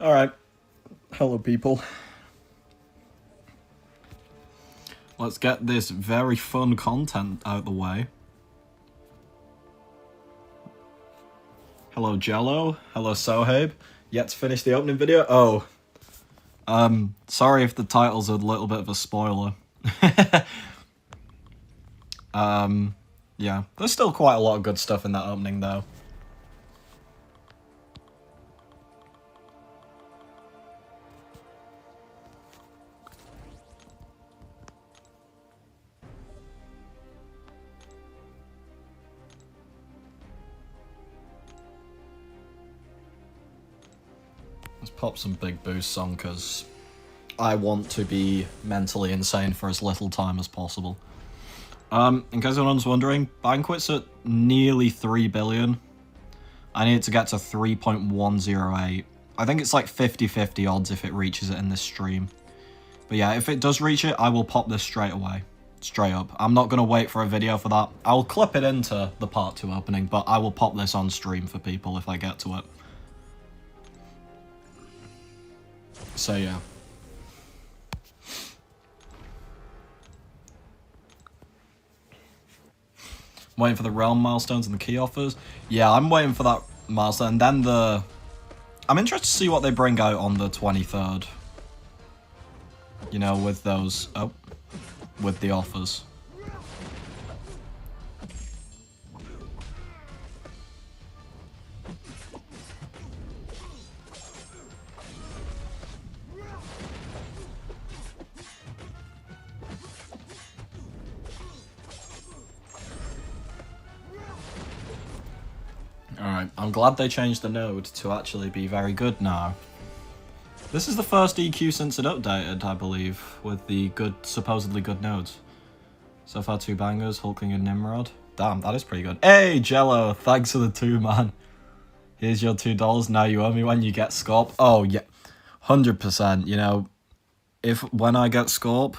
Alright. Hello, people. Let's get this very fun content out the way. Hello, Jello. Hello, Sohaib. Yet to finish the opening video? Oh. Sorry if the title's a little bit of a spoiler. Yeah. There's still quite a lot of good stuff in that opening, though. Let's pop some big boosts on, because I want to be mentally insane for as little time as possible. In case anyone's wondering, Banquet's at nearly 3 billion. I need it to get to 3.108. I think it's like 50-50 odds if it reaches it in this stream. But yeah, if it does reach it, I will pop this straight away. Straight up. I'm not going to wait for a video for that. I'll clip it into the part 2 opening, but I will pop this on stream for people if I get to it. So yeah. Waiting for the realm milestones and the key offers. Yeah, I'm waiting for that milestone. And then the... I'm interested to see what they bring out on the 23rd. You know, with those... Oh. With the offers. Alright, I'm glad they changed the node to actually be very good now. This is the first EQ since it updated, I believe, with the good, supposedly good nodes. So far 2 bangers, Hulkling and Nimrod. Damn, that is pretty good. Hey, Jello, thanks for the 2, man. Here's your $2, now you owe me when you get Scorp. Oh, yeah, 100%, you know, when I get Scorp,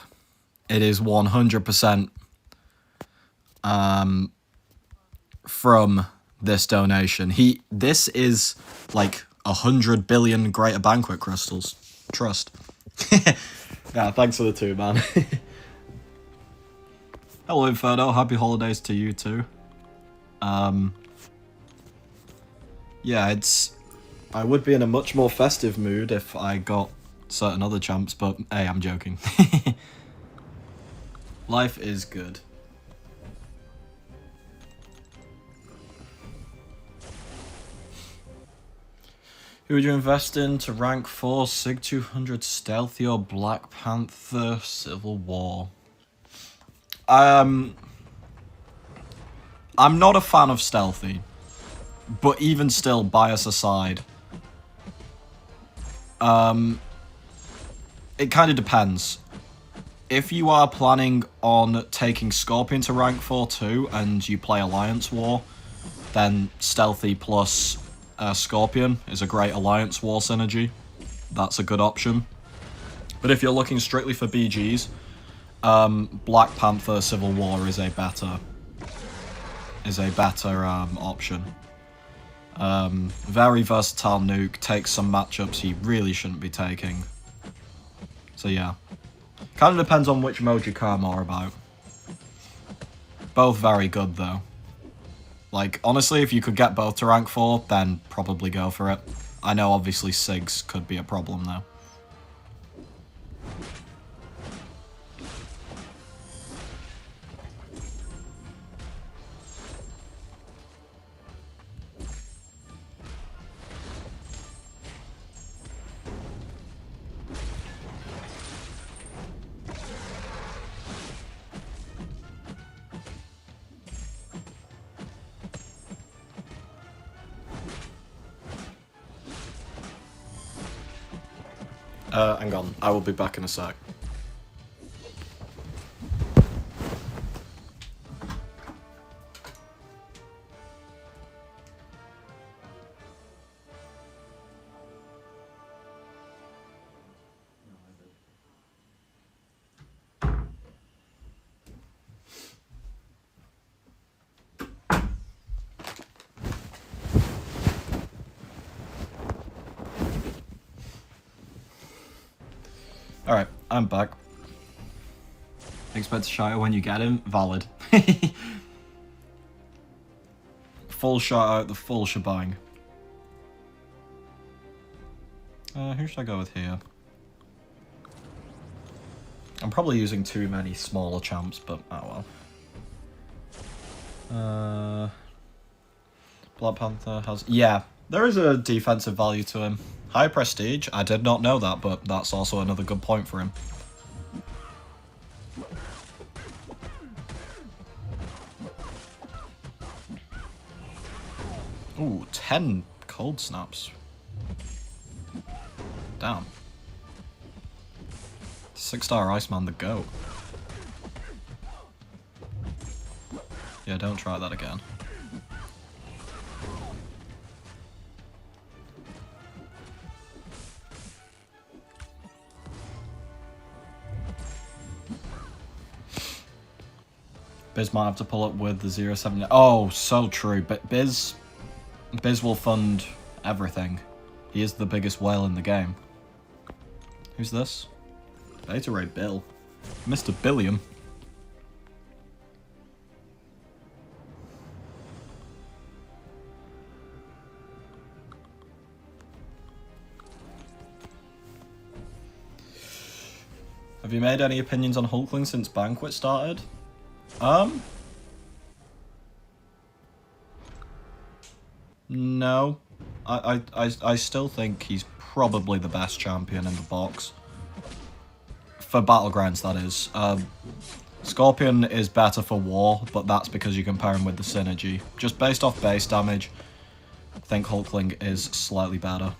it is 100% from this donation. This is like 100 billion Greater Banquet crystals. Trust. Yeah, thanks for the 2, man. Hello, Inferno. Happy holidays to you too. Yeah, I would be in a much more festive mood if I got certain other champs, but hey, I'm joking. Life is good. Who would you invest in to rank 4, Sig 200, Stealthy, or Black Panther Civil War? I'm not a fan of Stealthy, but even still, bias aside, it kind of depends. If you are planning on taking Scorpion to rank 4 too, and you play Alliance War, then Stealthy plus Scorpion is a great Alliance War synergy. That's a good option. But if you're looking strictly for BGs, Black Panther Civil War is a better option. Very versatile nuke, takes some matchups he really shouldn't be taking. So yeah. Kind of depends on which mode you care more about. Both very good though. Like, honestly, if you could get both to rank 4, then probably go for it. I know obviously SIGs could be a problem though. Hang on, I will be back in a sec. Alright, I'm back. Expect to shout out when you get him? Valid. Full shout out, the full shebang. Who should I go with here? I'm probably using too many smaller champs, but oh well. Black Panther has... Yeah, there is a defensive value to him. High prestige, I did not know that, but that's also another good point for him. Ooh, 10 cold snaps. Damn. 6-star Iceman the GOAT. Yeah, don't try that again. Biz might have to pull up with the 0-7. Oh, so true. But Biz will fund everything. He is the biggest whale in the game. Who's this? Beta Ray Bill. Mr. Billiam. Have you made any opinions on Hulkling since Banquet started? No. I still think he's probably the best champion in the box. For Battlegrounds, that is. Scorpion is better for War, but that's because you compare him with the synergy. Just based off base damage, I think Hulkling is slightly better.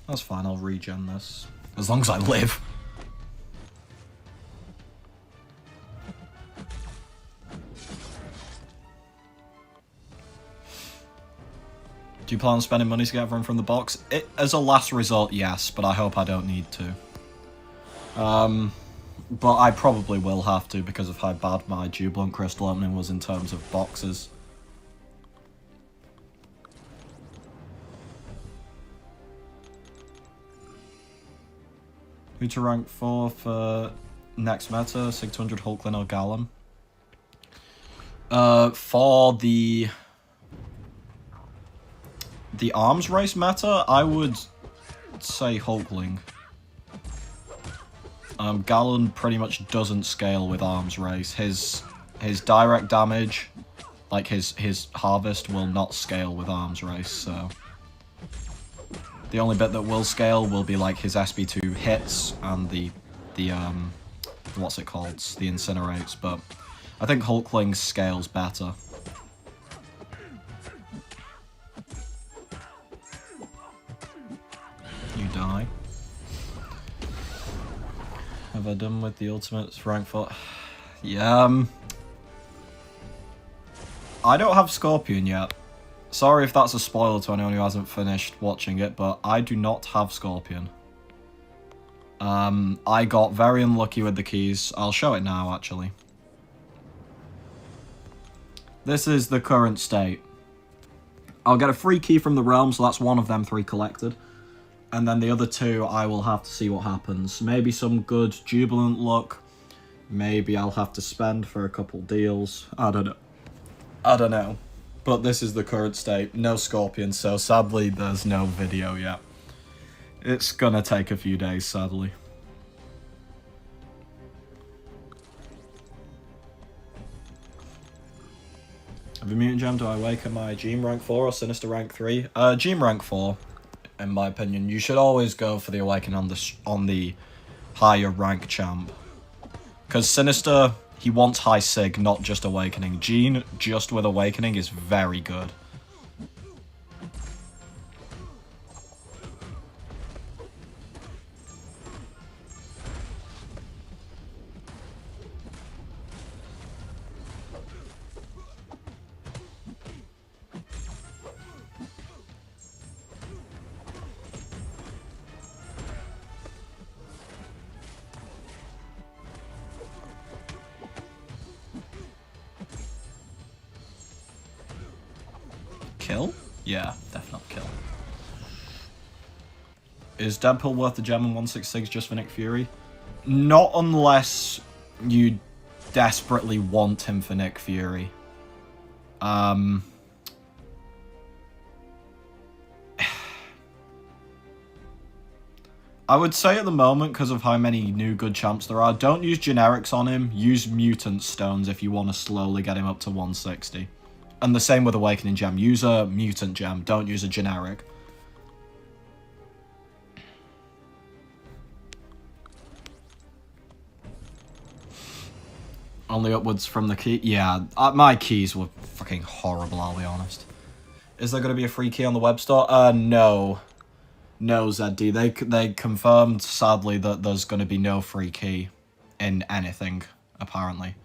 That's fine, I'll regen this. As long as I live. Do you plan on spending money to get everyone from the box? As a last resort, yes, but I hope I don't need to. But I probably will have to because of how bad my Jubilant Crystal opening was in terms of boxes. Who to rank 4 for next meta? 600 Hulkling or Gallum? For the arms race meta, I would say Hulkling. Gallon pretty much doesn't scale with arms race. His direct damage, like his harvest, will not scale with arms race, so... The only bit that will scale will be like his SB2 hits and the what's it called? The incinerates, but I think Hulkling scales better. You die. Have I done with the ultimates rank 4? Yeah, I don't have Scorpion yet. Sorry if that's a spoiler to anyone who hasn't finished watching it, but I do not have Scorpion. I got very unlucky with the keys. I'll show it now, actually. This is the current state. I'll get a free key from the realm, so that's one of them 3 collected. And then the other 2, I will have to see what happens. Maybe some good Jubilant luck. Maybe I'll have to spend for a couple deals. I don't know. I don't know. But this is the current state. No Scorpion, so sadly there's no video yet. It's gonna take a few days, sadly. Have a mutant gem? Do I awaken my Gem rank 4 or Sinister rank 3? Gem rank 4, in my opinion. You should always go for the awaken on the higher rank champ. Because Sinister... He wants high sig, not just awakening. Gene, just with awakening, is very good. Yeah, definitely kill. Is Deadpool worth the gem in 166 just for Nick Fury? Not unless you desperately want him for Nick Fury. I would say at the moment, because of how many new good champs there are, don't use generics on him. Use mutant stones if you want to slowly get him up to 160. And the same with Awakening Gem. Use a mutant gem, don't use a generic. Only upwards from the key? Yeah, my keys were fucking horrible, I'll be honest. Is there going to be a free key on the web store? No. No, ZD. They confirmed, sadly, that there's going to be no free key in anything, apparently.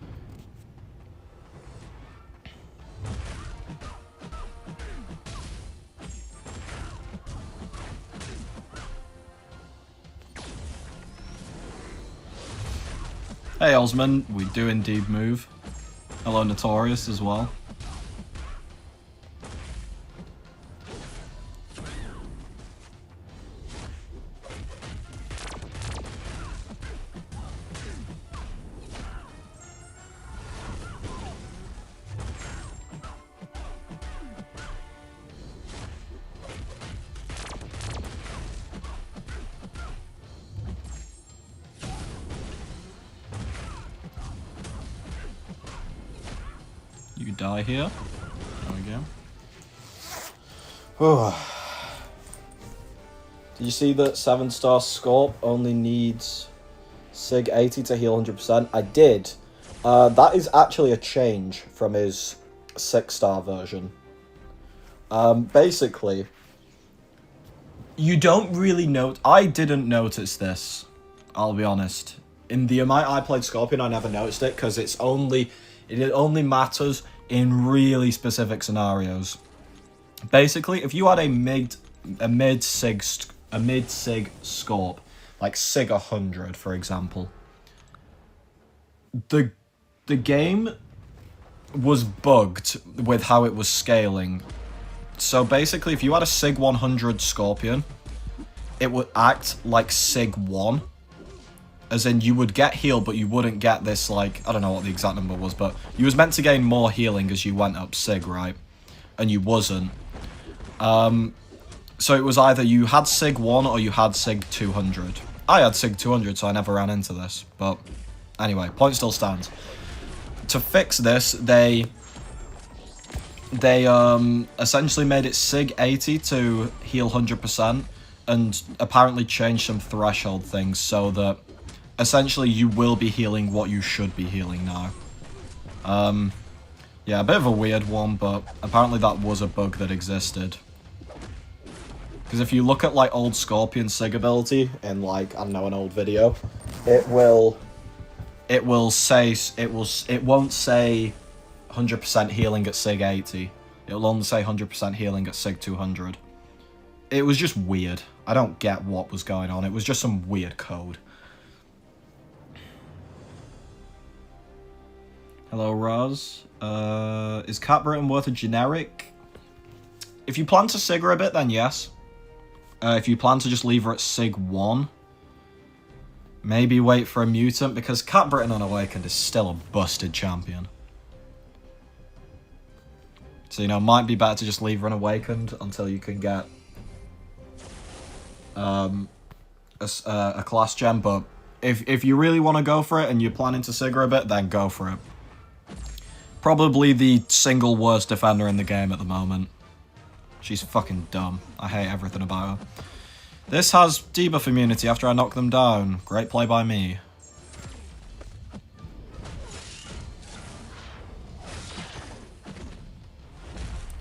Hey, Osman. We do indeed move. Hello, Notorious, as well. You die here. There we go. Did you see that 7-star Scorp only needs Sig 80 to heal 100%? I did. That is actually a change from his 6-star version. Basically, you don't really note. I didn't notice this, I'll be honest. In the amount I played Scorpion, I never noticed it, because it only matters in really specific scenarios. Basically, if you had a mid sig Scorp, like Sig 100 for example, the game was bugged with how it was scaling. So basically, if you had a Sig 100 Scorpion, it would act like Sig 1. As in, you would get healed, but you wouldn't get this, like, I don't know what the exact number was, but you was meant to gain more healing as you went up Sig, right? And you wasn't. So it was either you had Sig 1 or you had Sig 200. I had Sig 200, so I never ran into this. But anyway, point still stands. To fix this, they essentially made it Sig 80 to heal 100%, and apparently changed some threshold things so that essentially you will be healing what you should be healing now. Yeah, a bit of a weird one, but apparently that was a bug that existed. Because if you look at, like, old Scorpion Sig ability in, like, I don't know, an old video, it won't say 100% healing at Sig 80. It'll only say 100% healing at Sig 200. It was just weird. I don't get what was going on. It was just some weird code. Hello, Roz. Is Cat Britain worth a generic? If you plan to Sig her a bit, then yes. If you plan to just leave her at Sig 1, maybe wait for a mutant, because Cat Britain Unawakened is still a busted champion. So, you know, might be better to just leave her unawakened until you can get a class gem, but if you really want to go for it and you're planning to Sig her a bit, then go for it. Probably the single worst defender in the game at the moment. She's fucking dumb. I hate everything about her. This has debuff immunity after I knock them down. Great play by me.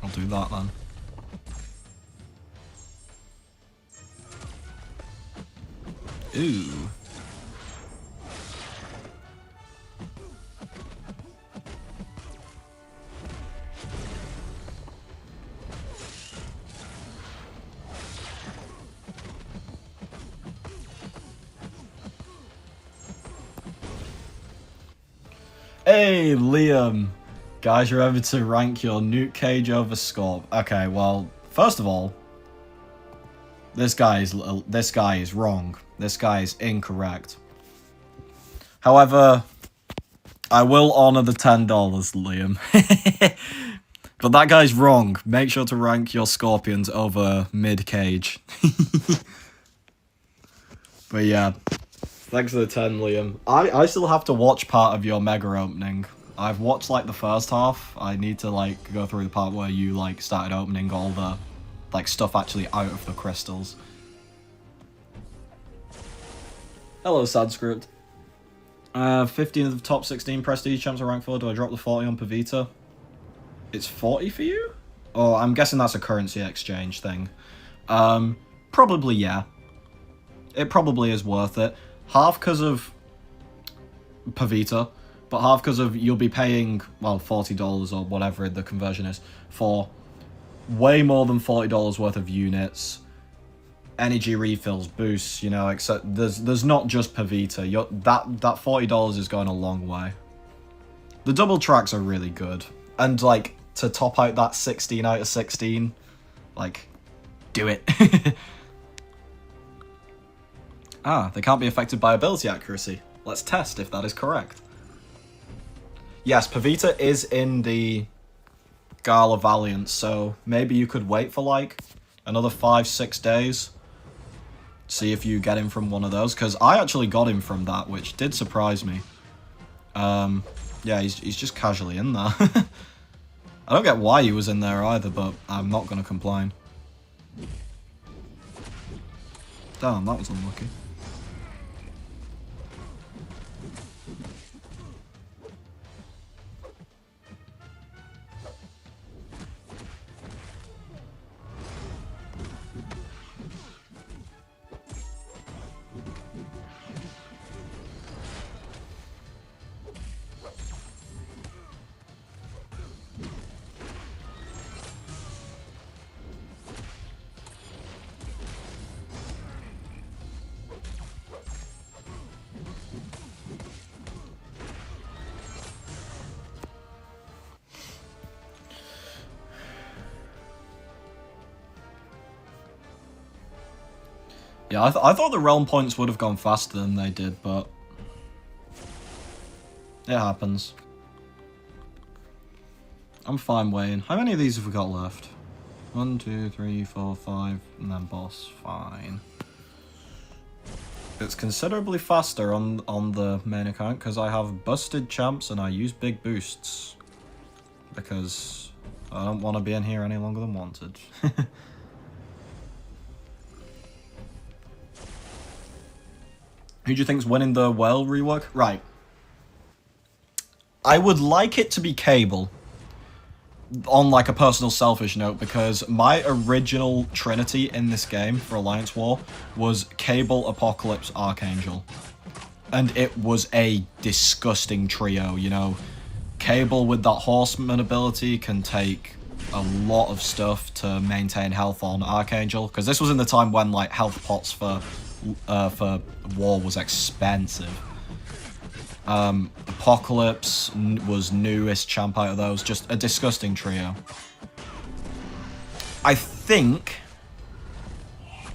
I'll do that then. Ooh. Hey, Liam. Guys, remember to rank your Nuke Cage over Scorp. Okay, well, First of all, this guy is wrong. This guy is incorrect. However, I will honor the $10, Liam. But that guy's wrong. Make sure to rank your scorpions over mid-cage. But yeah, thanks for the 10, Liam. I still have to watch part of your mega opening. I've watched, like, the first half. I need to, like, go through the part where you, like, started opening all the, like, stuff actually out of the crystals. Hello, Sadscript. 15 of the top 16 prestige champs are ranked 4. Do I drop the 40 on Pavita? It's 40 for you? Oh, I'm guessing that's a currency exchange thing. Probably, yeah. It probably is worth it. Half because of Pavita, but half because of you'll be paying, well, $40 or whatever the conversion is, for way more than $40 worth of units, energy refills, boosts, you know, except there's not just Pavita. That $40 is going a long way. The double tracks are really good. And, like, to top out that 16 out of 16, like, do it. They can't be affected by ability accuracy. Let's test if that is correct. Yes, Pavita is in the Gala Valiant, so maybe you could wait for, like, another 5-6 days. See if you get him from one of those, because I actually got him from that, which did surprise me. Yeah, he's just casually in there. I don't get why he was in there either, but I'm not going to complain. Damn, that was unlucky. Yeah, I thought the realm points would have gone faster than they did, but it happens. I'm fine waiting. How many of these have we got left? 1, 2, 3, 4, 5, and then boss. Fine. It's considerably faster on the main account because I have busted champs and I use big boosts. Because I don't want to be in here any longer than wanted. Who do you think's winning the well rework? Right. I would like it to be Cable. On like a personal selfish note, because my original trinity in this game for Alliance War was Cable, Apocalypse, Archangel. And it was a disgusting trio, you know. Cable with that Horseman ability can take a lot of stuff to maintain health on Archangel, because this was in the time when like health pots for War was expensive. Apocalypse was newest champ out of those, just a disgusting trio. I think...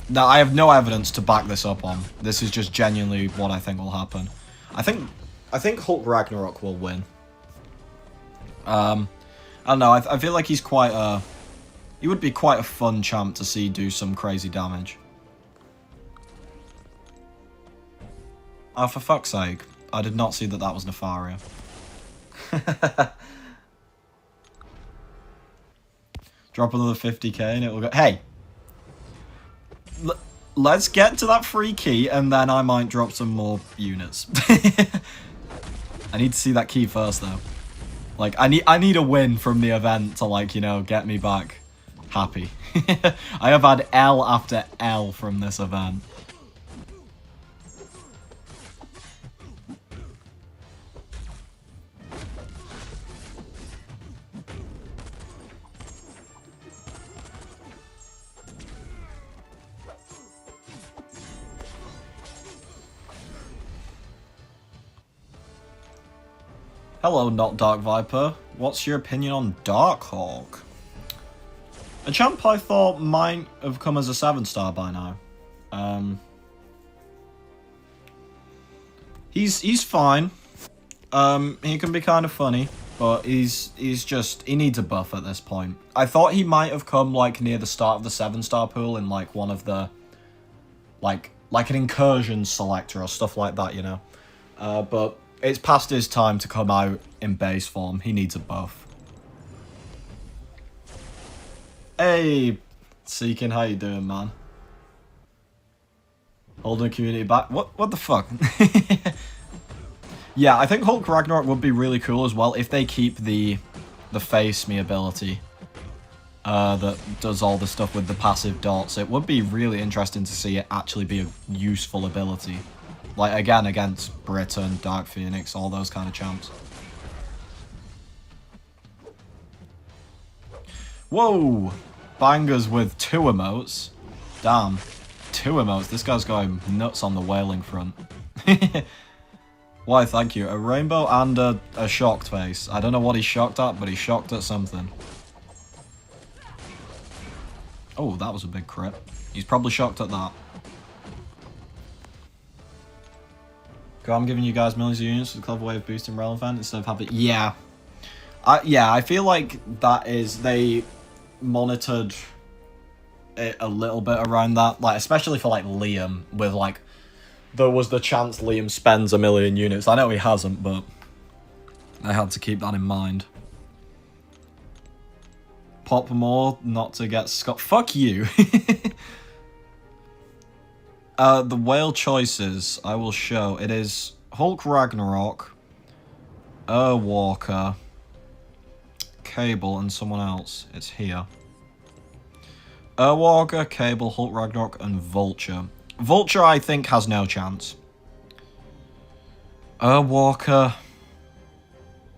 Now, I have no evidence to back this up on. This is just genuinely what I think will happen. I think Hulk Ragnarok will win. I don't know, I feel like he's quite a... He would be quite a fun champ to see do some crazy damage. Oh, for fuck's sake. I did not see that that was Nefaria. Drop another 50k and it will go... Hey! Let's get to that free key and then I might drop some more units. I need to see that key first though. Like, I need a win from the event to, like, you know, get me back happy. I have had L after L from this event. Hello, not Dark Viper. What's your opinion on Darkhawk? A champ I thought might have come as a 7-star by now. He's fine. He can be kind of funny, but he needs a buff at this point. I thought he might have come like near the start of the 7-star pool in like one of the like an incursion selector or stuff like that, you know. But it's past his time to come out in base form. He needs a buff. Hey, Seeking, how you doing, man? Holding a community back. What the fuck? Yeah, I think Hulk Ragnarok would be really cool as well if they keep the face me ability. That does all the stuff with the passive dots. It would be really interesting to see it actually be a useful ability. Like, again, against Britain, Dark Phoenix, all those kind of champs. Whoa! Bangers with 2 emotes. Damn. 2 emotes. This guy's going nuts on the whaling front. Why, thank you. A rainbow and a shocked face. I don't know what he's shocked at, but he's shocked at something. Oh, that was a big crit. He's probably shocked at that. Go, I'm giving you guys millions of units for the clever way of boosting relevant instead of having... Yeah. Yeah, I feel like that is... They monitored it a little bit around that. Like, especially for, like, Liam. With, like... There was the chance Liam spends 1 million units. I know he hasn't, but... I had to keep that in mind. Pop more, not to get Scott. Fuck you! The whale choices, I will show. It is Hulk Ragnarok, Walker, Cable, and someone else. It's here. Walker, Cable, Hulk Ragnarok, and Vulture. Vulture, I think, has no chance. Walker,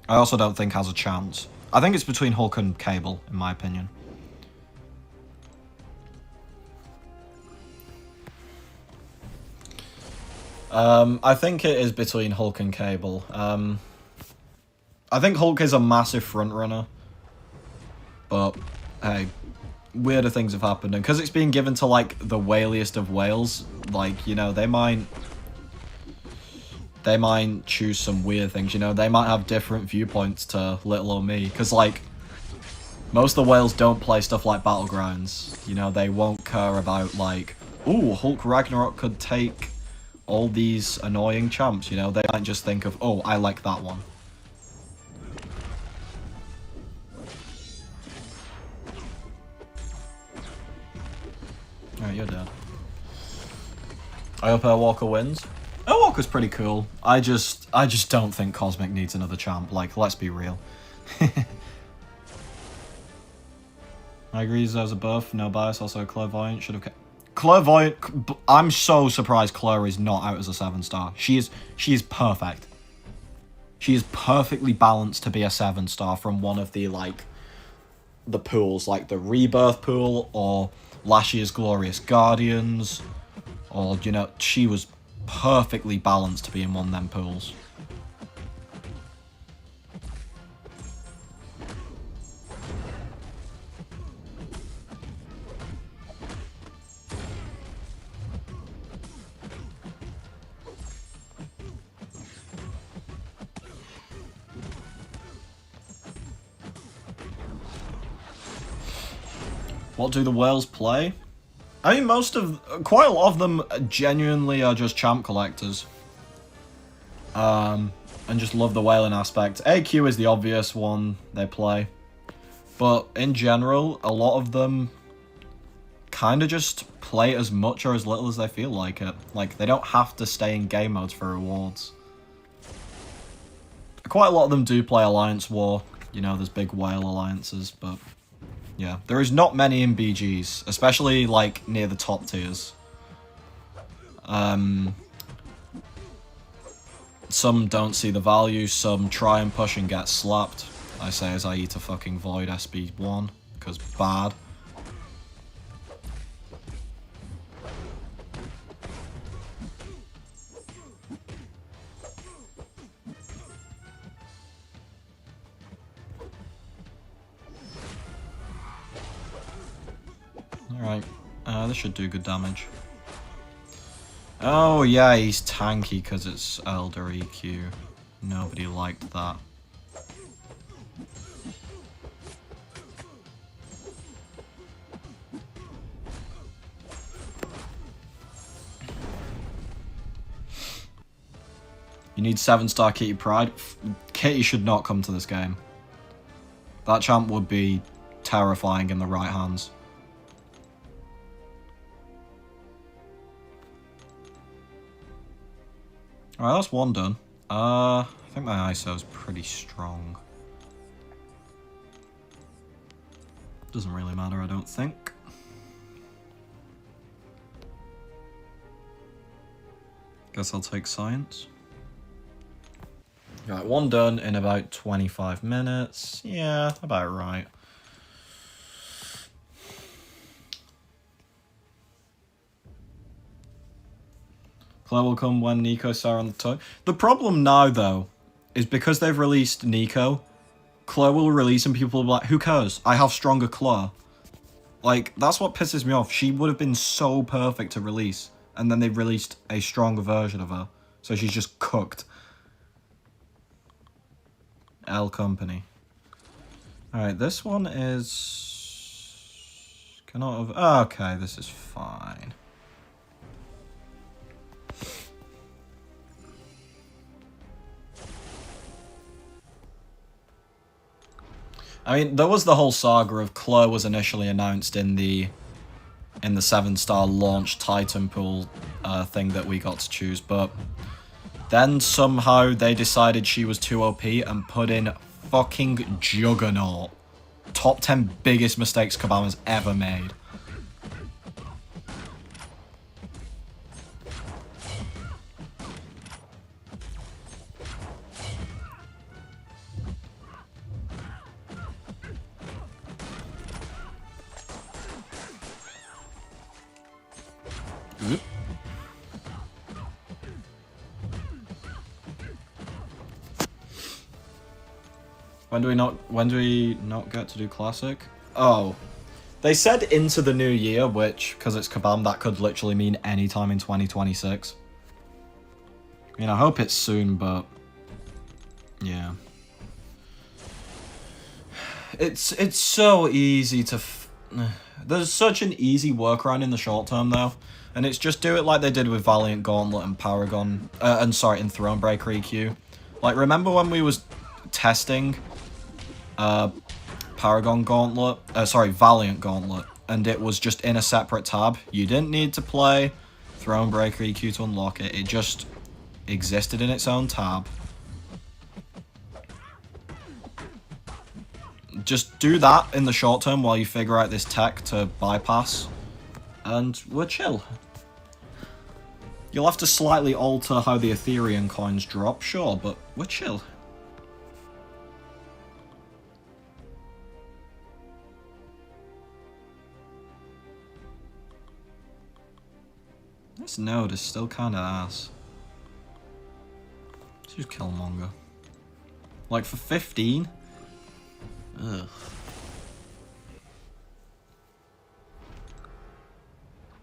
I also don't think has a chance. I think it's between Hulk and Cable, in my opinion. I think it is between Hulk and Cable. I think Hulk is a massive frontrunner. But, hey, weirder things have happened. And because it's being given to, like, the whaliest of whales, like, you know, they might choose some weird things, you know? They might have different viewpoints to Little or Me. Because, like, most of the whales don't play stuff like Battlegrounds. You know, they won't care about, like, ooh, Hulk Ragnarok could take all these annoying champs, you know? They might just think of, oh, I like that one. Alright, you're dead. I hope Walker wins. Walker's pretty cool. I just don't think Cosmic needs another champ. Like, let's be real. I agree there's a buff, no bias, also Clairvoyant should have... Clairvoyant... I'm so surprised Claire is not out as a 7-star. She is perfect. She is perfectly balanced to be a 7-star from one of the, like, the pools, like the Rebirth pool, or last year's Glorious Guardians, or, you know, she was perfectly balanced to be in one of them pools. What do the whales play? I mean, quite a lot of them genuinely are just champ collectors. And just love the whaling aspect. AQ is the obvious one they play. But in general, a lot of them kind of just play as much or as little as they feel like it. Like, they don't have to stay in game modes for rewards. Quite a lot of them do play Alliance War. You know, there's big whale alliances, but... yeah, there is not many in BGs, especially, like, near the top tiers. Some don't see the value, some try and push and get slapped. I say as I eat a fucking Void SB1, because bad. this should do good damage. Oh yeah, he's tanky because it's Elder EQ. Nobody liked that. You need 7-star Kitty Pride. Kitty should not come to this game. That champ would be terrifying in the right hands. Alright, that's one done. I think my ISO is pretty strong. Doesn't really matter, I don't think. Guess I'll take science. Right, one done in about 25 minutes. Yeah, about right. Claire will come when Nico Sarah on the toe. The problem now, though, is because they've released Nico, Claire will release and people will be like, who cares? I have stronger Claire. Like, that's what pisses me off. She would have been so perfect to release. And then they've released a stronger version of her. So she's just cooked. L Company. Alright, this one is... Cannot have... Oh, okay, this is fine. I mean, there was the whole saga of Claire was initially announced in the 7-star launch Titan pool thing that we got to choose, but then somehow they decided she was too OP and put in fucking Juggernaut. Top 10 biggest mistakes Kabam has ever made. Oop. When do we not get to do classic? Oh. They said into the new year, which, because it's Kabam, that could literally mean any time in 2026. I mean, I hope it's soon, but yeah. It's so easy to... There's such an easy workaround in the short term, though. And it's just do it like they did with Valiant Gauntlet and Paragon... and Thronebreaker EQ. Like, remember when we was testing... Paragon Gauntlet, Valiant Gauntlet, and it was just in a separate tab. You didn't need to play Thronebreaker EQ to unlock it, it just existed in its own tab. Just do that in the short term while you figure out this tech to bypass, and we're chill. You'll have to slightly alter how the Ethereum coins drop, sure, but we're chill. This node is still kinda ass. Let's use Killmonger. Like, for 15? Ugh.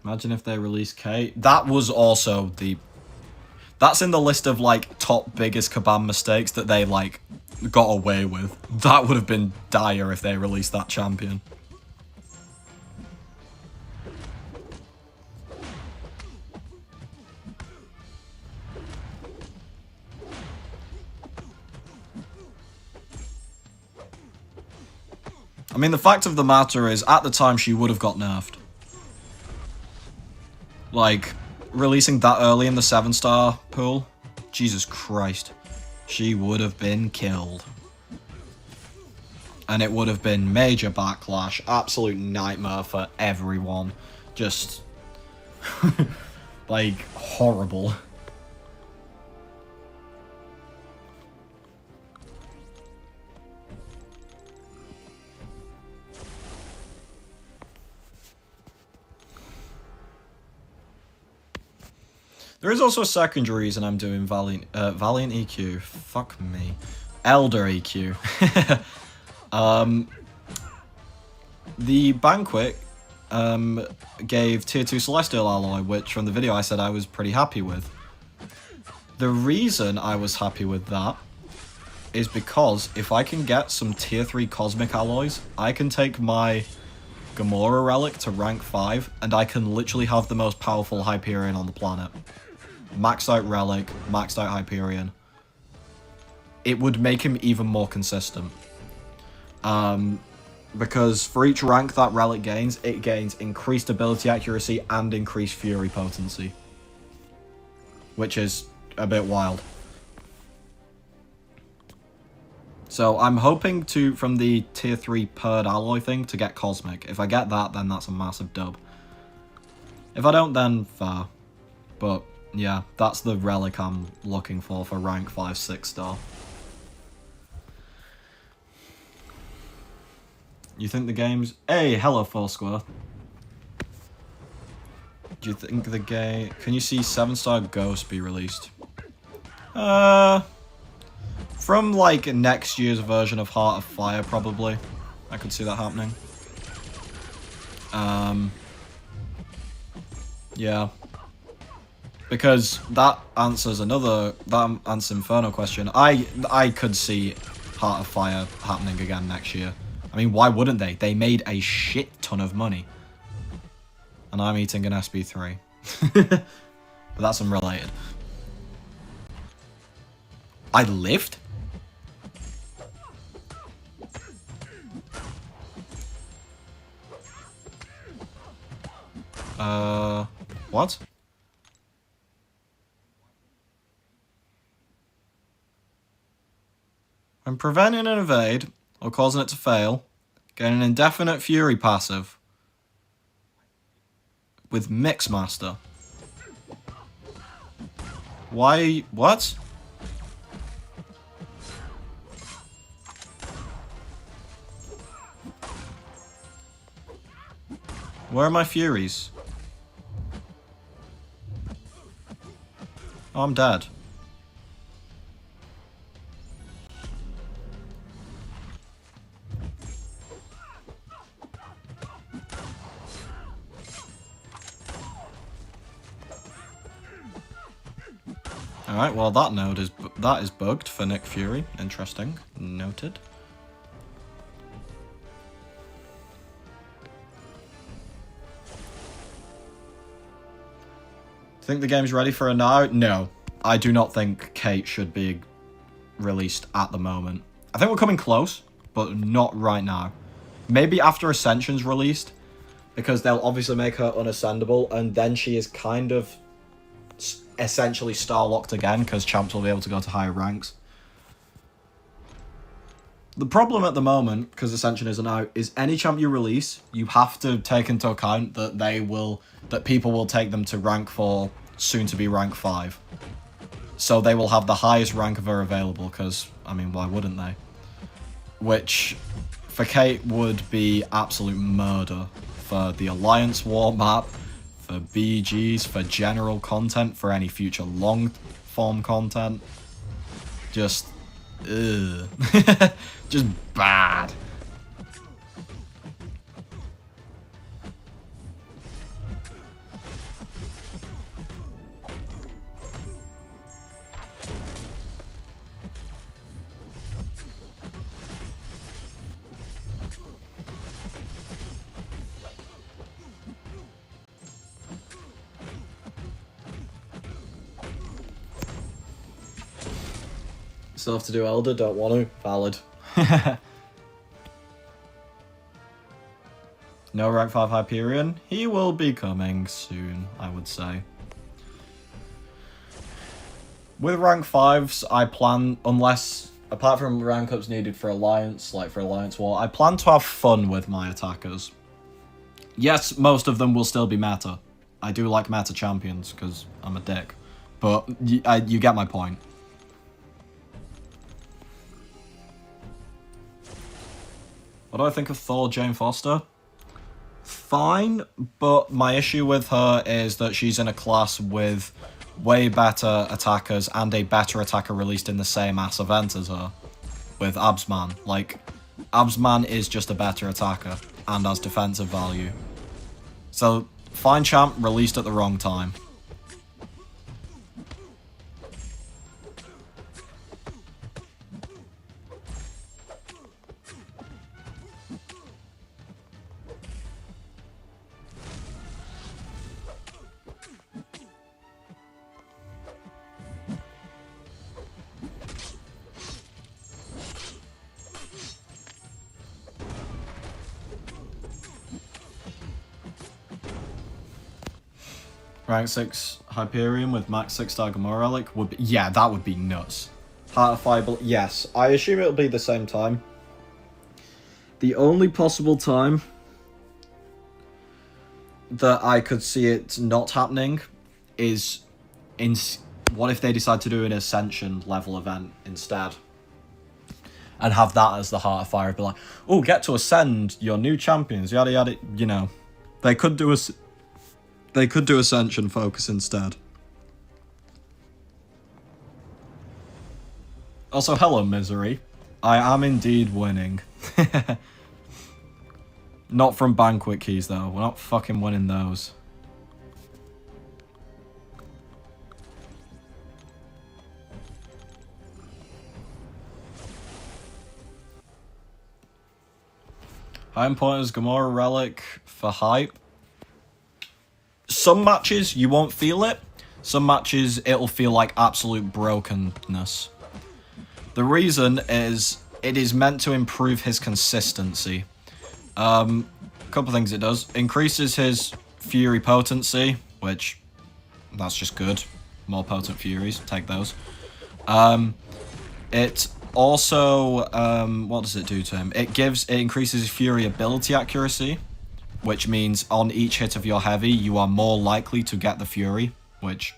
Imagine if they release K. That was also the... That's in the list of, like, top biggest Kabam mistakes that they, like, got away with. That would have been dire if they released that champion. I mean, the fact of the matter is, at the time, she would have got nerfed. Like, releasing that early in the 7-star pool? Jesus Christ. She would have been killed. And it would have been major backlash, absolute nightmare for everyone. Just... like, horrible. There is also a secondary reason I'm doing Valiant EQ. Fuck me. Elder EQ. The Banquet gave tier 2 Celestial Alloy, which from the video I said I was pretty happy with. The reason I was happy with that is because if I can get some tier 3 Cosmic Alloys, I can take my Gamora Relic to rank 5, and I can literally have the most powerful Hyperion on the planet. Maxed out Relic, maxed out Hyperion. It would make him even more consistent. Because for each rank that Relic gains, it gains increased ability accuracy and increased Fury potency. Which is a bit wild. So I'm hoping to, from the tier 3 Purd Alloy thing, to get Cosmic. If I get that, then that's a massive dub. If I don't, then fair. But yeah, that's the Relic I'm looking for rank 5, 6 star. You think the game's... Hey, hello Foursquare. Do you think the game... Can you see 7-star Ghost be released? From, like, next year's version of Heart of Fire, probably. I could see that happening. Yeah. Because that answers another... That answers Inferno question. I could see Heart of Fire happening again next year. I mean, why wouldn't they? They made a shit ton of money. And I'm eating an SB3. But that's unrelated. I lived? What? When preventing an evade, or causing it to fail, gain an indefinite Fury passive with Mixmaster. Why? What? Where are my Furies? Oh, I'm dead. Alright, well that node is bugged for Nick Fury. Interesting. Noted. Think the game's ready for a now? No. I do not think Kate should be released at the moment. I think we're coming close, but not right now. Maybe after Ascension's released, because they'll obviously make her unascendable, and then she is kind of essentially star-locked again, because champs will be able to go to higher ranks. The problem at the moment, because Ascension isn't out, is any champ you release, you have to take into account that that people will take them to rank 4, soon to be rank 5. So they will have the highest rank of her available, because, I mean, why wouldn't they? Which, for Kate, would be absolute murder for the Alliance War map, for BGs, for general content, for any future long-form content. Just... ugh. Just bad. Still have to do Elder, don't want to. Valid. No rank 5 Hyperion. He will be coming soon, I would say. With rank 5s, I plan, apart from rank ups needed for Alliance, like for Alliance War, I plan to have fun with my attackers. Yes, most of them will still be meta. I do like meta champions, because I'm a dick. But you get my point. What do I think of Thor Jane Foster? Fine, but my issue with her is that she's in a class with way better attackers and a better attacker released in the same ass event as her. With Absman. Like, Absman is just a better attacker and has defensive value. So, Fine Champ released at the wrong time. Rank 6 Hyperion with max 6-star Gamora Relic would be... Yeah, that would be nuts. Heart of Fireball... Yes, I assume it'll be the same time. The only possible time that I could see it not happening is... What if they decide to do an Ascension level event instead? And have that as the Heart of Fire. Be like, oh, get to Ascend your new champions, yada yada, you know. They could do Ascension focus instead. Also, hello, Misery. I am indeed winning. Not from Banquet keys, though. We're not fucking winning those. How important is Gamora Relic for hype? Some matches, you won't feel it. Some matches, it'll feel like absolute brokenness. The reason is, it is meant to improve his consistency. Couple things it does. Increases his Fury potency, which, that's just good. More potent Furies, take those. It also, what does it do to him? It increases his Fury ability accuracy, which means on each hit of your heavy, you are more likely to get the Fury, which,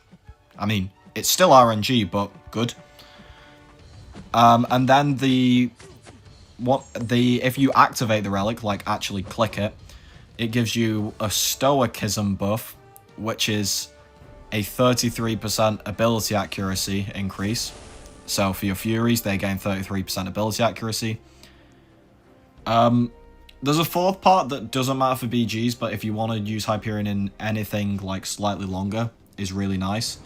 I mean, it's still RNG, but good. And then if you activate the relic, like actually click it, it gives you a Stoicism buff, which is a 33% ability accuracy increase. So for your Furies, they gain 33% ability accuracy. There's a fourth part that doesn't matter for BGs, but if you want to use Hyperion in anything like slightly longer, is really nice.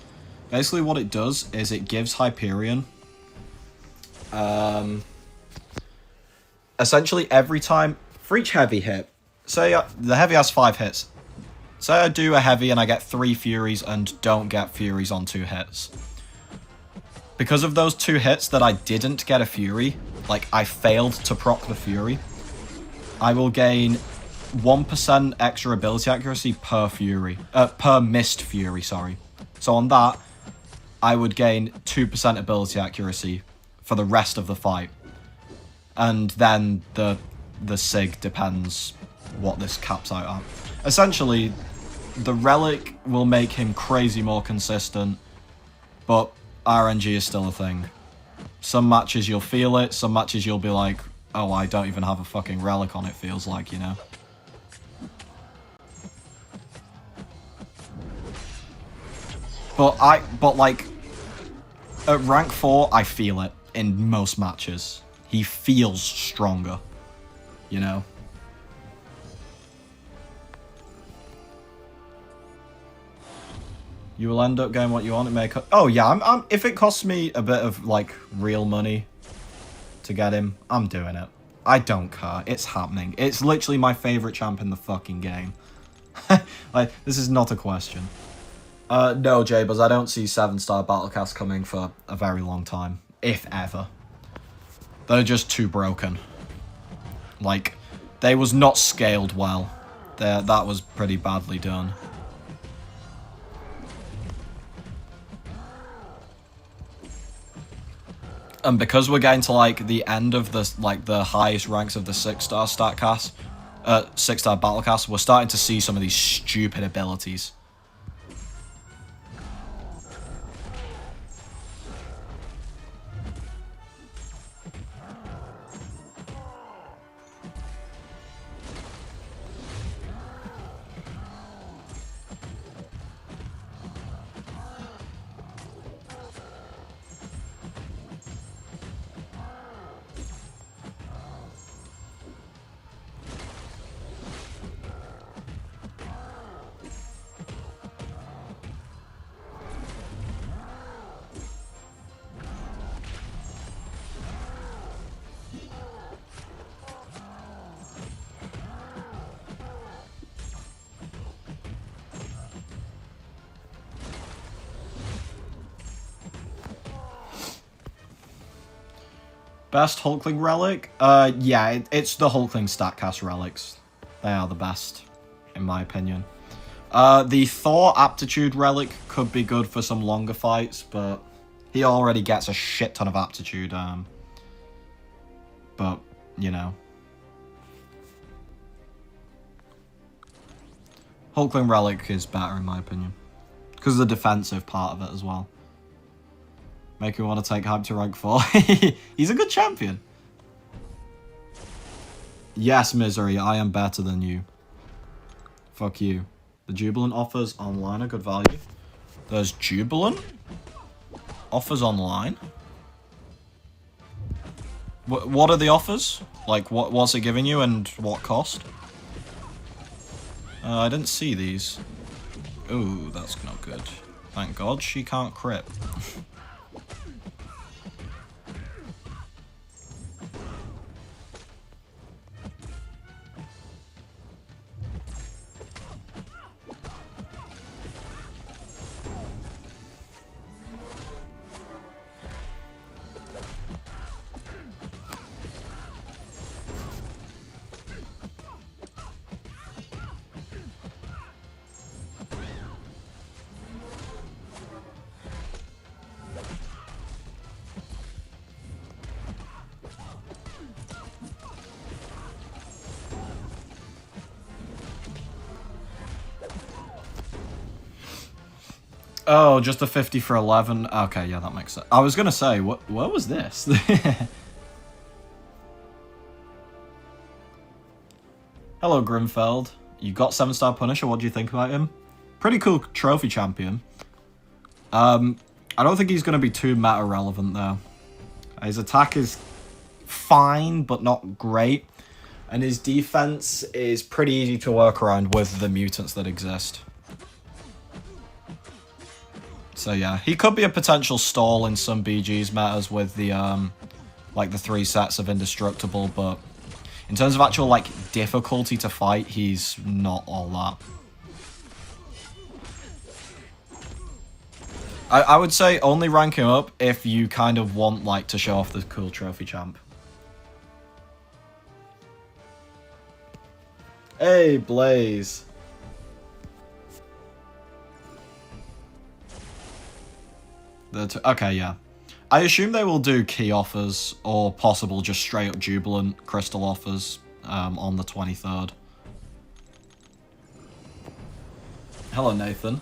Basically what it does is it gives Hyperion essentially every time, for each heavy hit, say the heavy has 5 hits. Say I do a heavy and I get 3 Furies and don't get Furies on 2 hits. Because of those 2 hits that I didn't get a Fury, like I failed to proc the Fury, I will gain 1% extra ability accuracy per Fury. Per missed Fury, sorry. So on that, I would gain 2% ability accuracy for the rest of the fight. And then the SIG depends what this caps out at. Essentially, the Relic will make him crazy more consistent, but RNG is still a thing. Some matches you'll feel it, some matches you'll be like, oh, I don't even have a fucking Relic on, it feels like, you know? But like, at rank 4, I feel it in most matches. He feels stronger, you know? You will end up getting what you want. It may oh yeah, if it costs me a bit of like real money to get him, I'm doing it. I don't care. It's happening. It's literally my favorite champ in the fucking game. Like, this is not a question. No, Jabez, I don't see 7-star Battlecast coming for a very long time, if ever. They're just too broken. Like, they was not scaled well. That was pretty badly done. And because we're getting to like the end of the the highest ranks of the 6-star statcast, 6-star battlecast, we're starting to see some of these stupid abilities. Best Hulkling relic? Yeah, it's the Hulkling Statcast relics. They are the best, in my opinion. The Thor Aptitude relic could be good for some longer fights, but he already gets a shit ton of aptitude. But, you know. Hulkling relic is better, in my opinion. Because of the defensive part of it as well. Make me want to take Hype to rank 4. He's a good champion. Yes, Misery, I am better than you. Fuck you. The Jubilant offers online are good value. There's Jubilant? Offers online? What are the offers? Like, what's it giving you and what cost? I didn't see these. Ooh, that's not good. Thank God she can't crit. Oh, just a 50 for 11. Okay, yeah, that makes sense. I was gonna say, what was this? Hello, Grimfeld. You got 7-star Punisher. What do you think about him? Pretty cool trophy champion. I don't think he's gonna be too meta relevant though. His attack is fine, but not great, and his defense is pretty easy to work around with the mutants that exist. So yeah, he could be a potential stall in some BG's metas with the like the 3 sets of indestructible, but in terms of actual like difficulty to fight, he's not all that. I would say only rank him up if you kind of want like to show off the cool trophy champ. Hey, Blaze. Okay, yeah. I assume they will do key offers or possible just straight up Jubilant crystal offers on the 23rd. Hello, Nathan.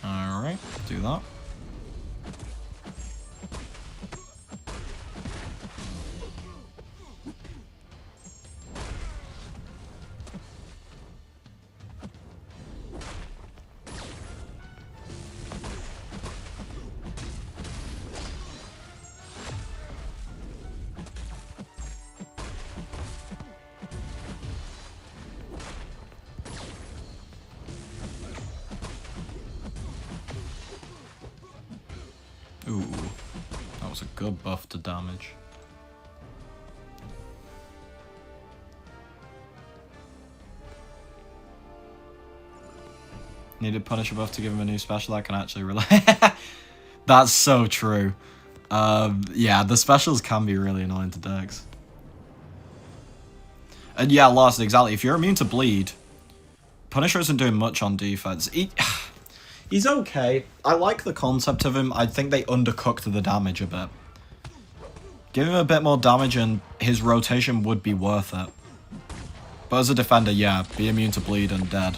Alright, do that. Ooh, that was a good buff to damage. Needed Punisher buff to give him a new special that can actually relate. That's so true. Yeah, the specials can be really annoying to decks. And yeah, Lars, exactly. If you're immune to bleed, Punisher isn't doing much on defense. He's okay. I like the concept of him. I think they undercooked the damage a bit. Give him a bit more damage and his rotation would be worth it. But as a defender, yeah, be immune to bleed and dead.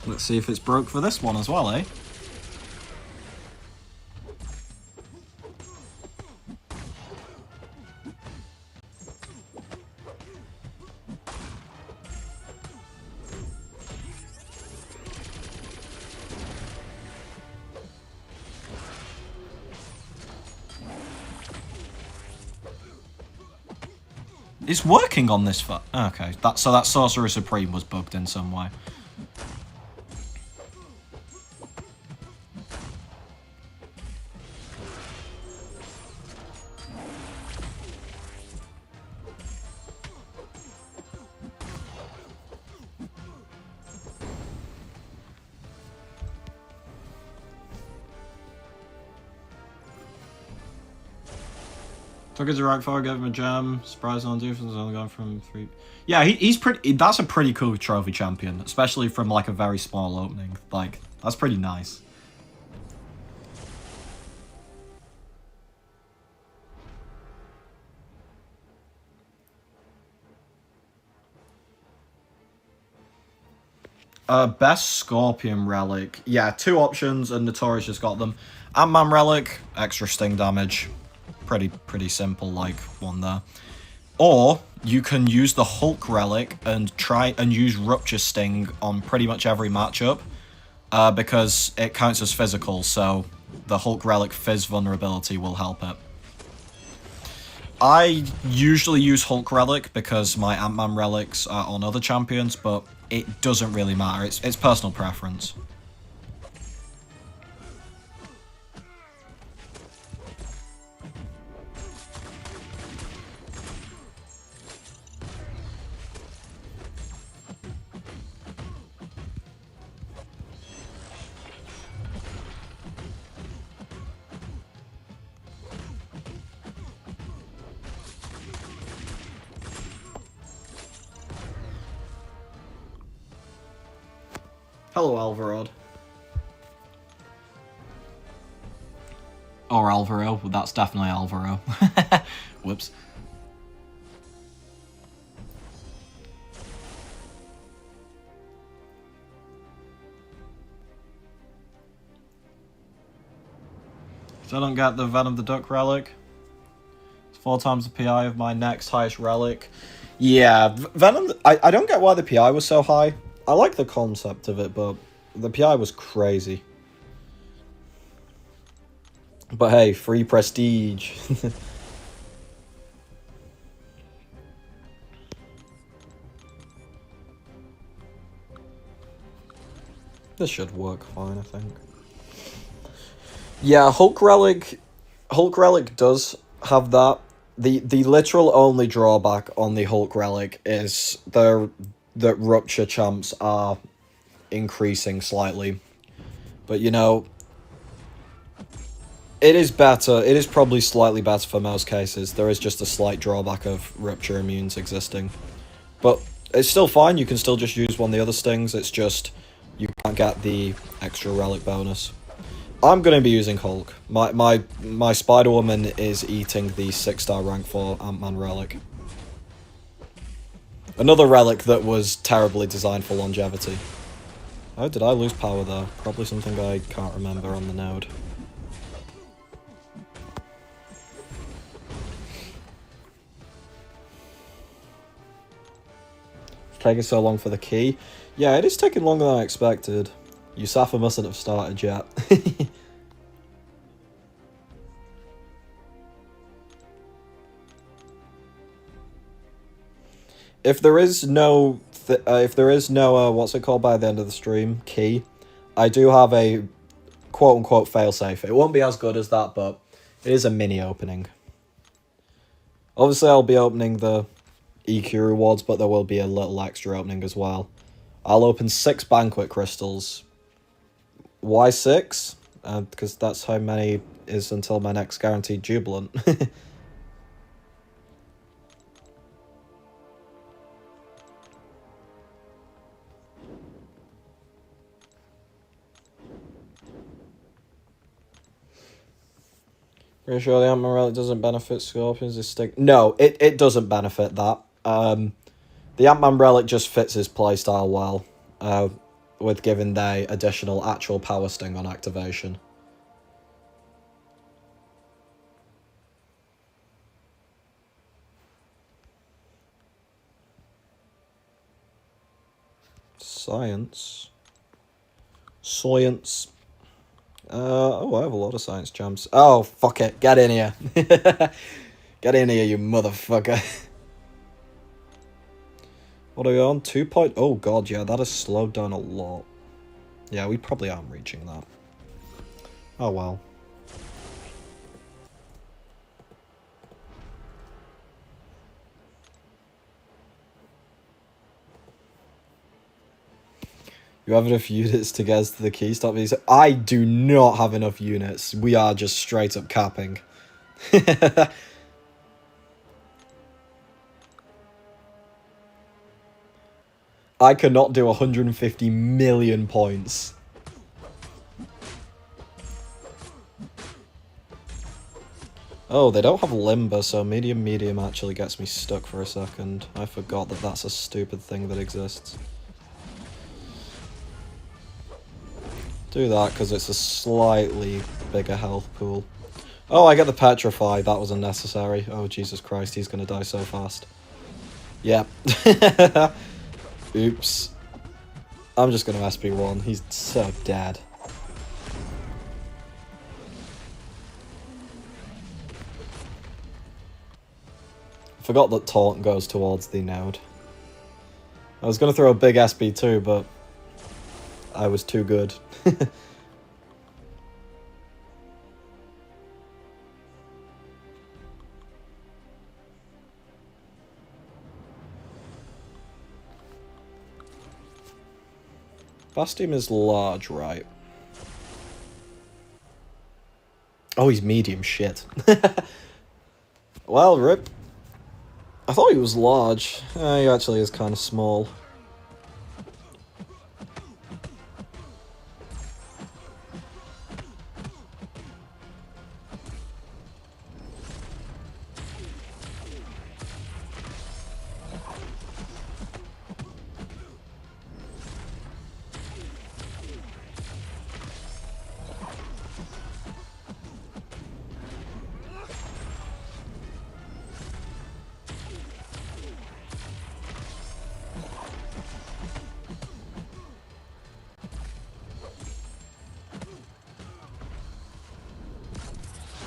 Let's see if it's broke for this one as well, eh? It's working on this for... Okay, so that Sorcerer Supreme was bugged in some way. Took it to rank 4, gave him a gem. Surprise on defense, only going from 3. Yeah, he's pretty. That's a pretty cool trophy champion, especially from like a very small opening. Like, that's pretty nice. Best Scorpion Relic. Yeah, 2 options, and Notorious just got them. Ant-Man Relic, extra sting damage. Pretty simple, like, one there. Or you can use the Hulk Relic and try and use Rupture Sting on pretty much every matchup, because it counts as physical, so the Hulk Relic Fizz vulnerability will help it. I usually use Hulk Relic because my Ant-Man relics are on other champions, but it doesn't really matter. It's personal preference. Hello, Alvarado. Or Alvaro. Well, that's definitely Alvaro. Whoops. So I don't get the Venom the Duck relic. It's 4 times the PI of my next highest relic. Yeah, Venom... I don't get why the PI was so high. I like the concept of it, but the PI was crazy. But hey, free prestige. This should work fine, I think. Yeah, Hulk Relic does have that. The literal only drawback on the Hulk Relic is that Rupture champs are increasing slightly. But, you know, it is better. It is probably slightly better for most cases. There is just a slight drawback of Rupture immunes existing. But it's still fine. You can still just use one of the other stings. It's just you can't get the extra relic bonus. I'm going to be using Hulk. My Spider-Woman is eating the 6-star rank 4 Ant-Man relic. Another relic that was terribly designed for longevity. Oh, did I lose power there? Probably something I can't remember on the node. It's taking so long for the key. Yeah, it is taking longer than I expected. Yusafa mustn't have started yet. If there is no, what's it called by the end of the stream, key, I do have a quote-unquote failsafe. It won't be as good as that, but it is a mini opening. Obviously, I'll be opening the EQ rewards, but there will be a little extra opening as well. I'll open 6 Banquet crystals. Why 6? Because that's how many is until my next guaranteed Jubilant. Pretty sure the Ant-Man relic doesn't benefit Scorpions. This stick. No, it doesn't benefit that. The Ant-Man relic just fits his playstyle well, with giving the additional actual power sting on activation. Science. Oh, I have a lot of science jumps. Oh, fuck it. Get in here. Get in here, you motherfucker. What are we on? 2 point... Oh god, yeah, that has slowed down a lot. Yeah, we probably aren't reaching that. Oh well. You have enough units to get us to the key stop these. I do not have enough units. We are just straight up capping. I cannot do 150 million points. Oh, they don't have limber, so medium actually gets me stuck for a second. I forgot that that's a stupid thing that exists. Do that, because it's a slightly bigger health pool. Oh, I get the petrify. That was unnecessary. Oh, Jesus Christ, he's going to die so fast. Yep. Oops. I'm just going to SP1. He's so dead. Forgot that taunt goes towards the node. I was going to throw a big SP2, but I was too good. Bastium is large, right? Oh, he's medium, shit. Well, rip. I thought he was large. He actually is kind of small.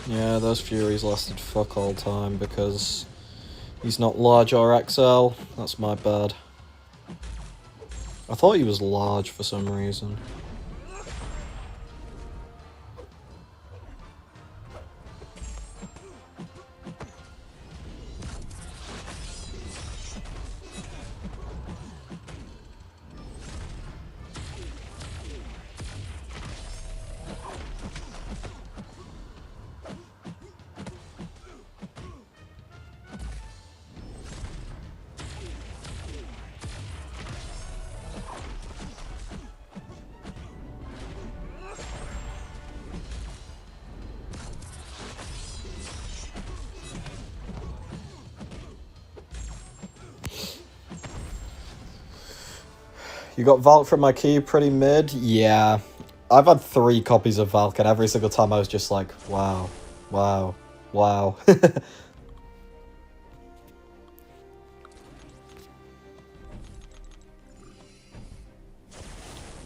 Yeah, those Furies lasted fuck all time because he's not large or XL. That's my bad. I thought he was large for some reason. You got Valk from my key pretty mid? Yeah. I've had 3 copies of Valk, and every single time I was just like, wow, wow, wow.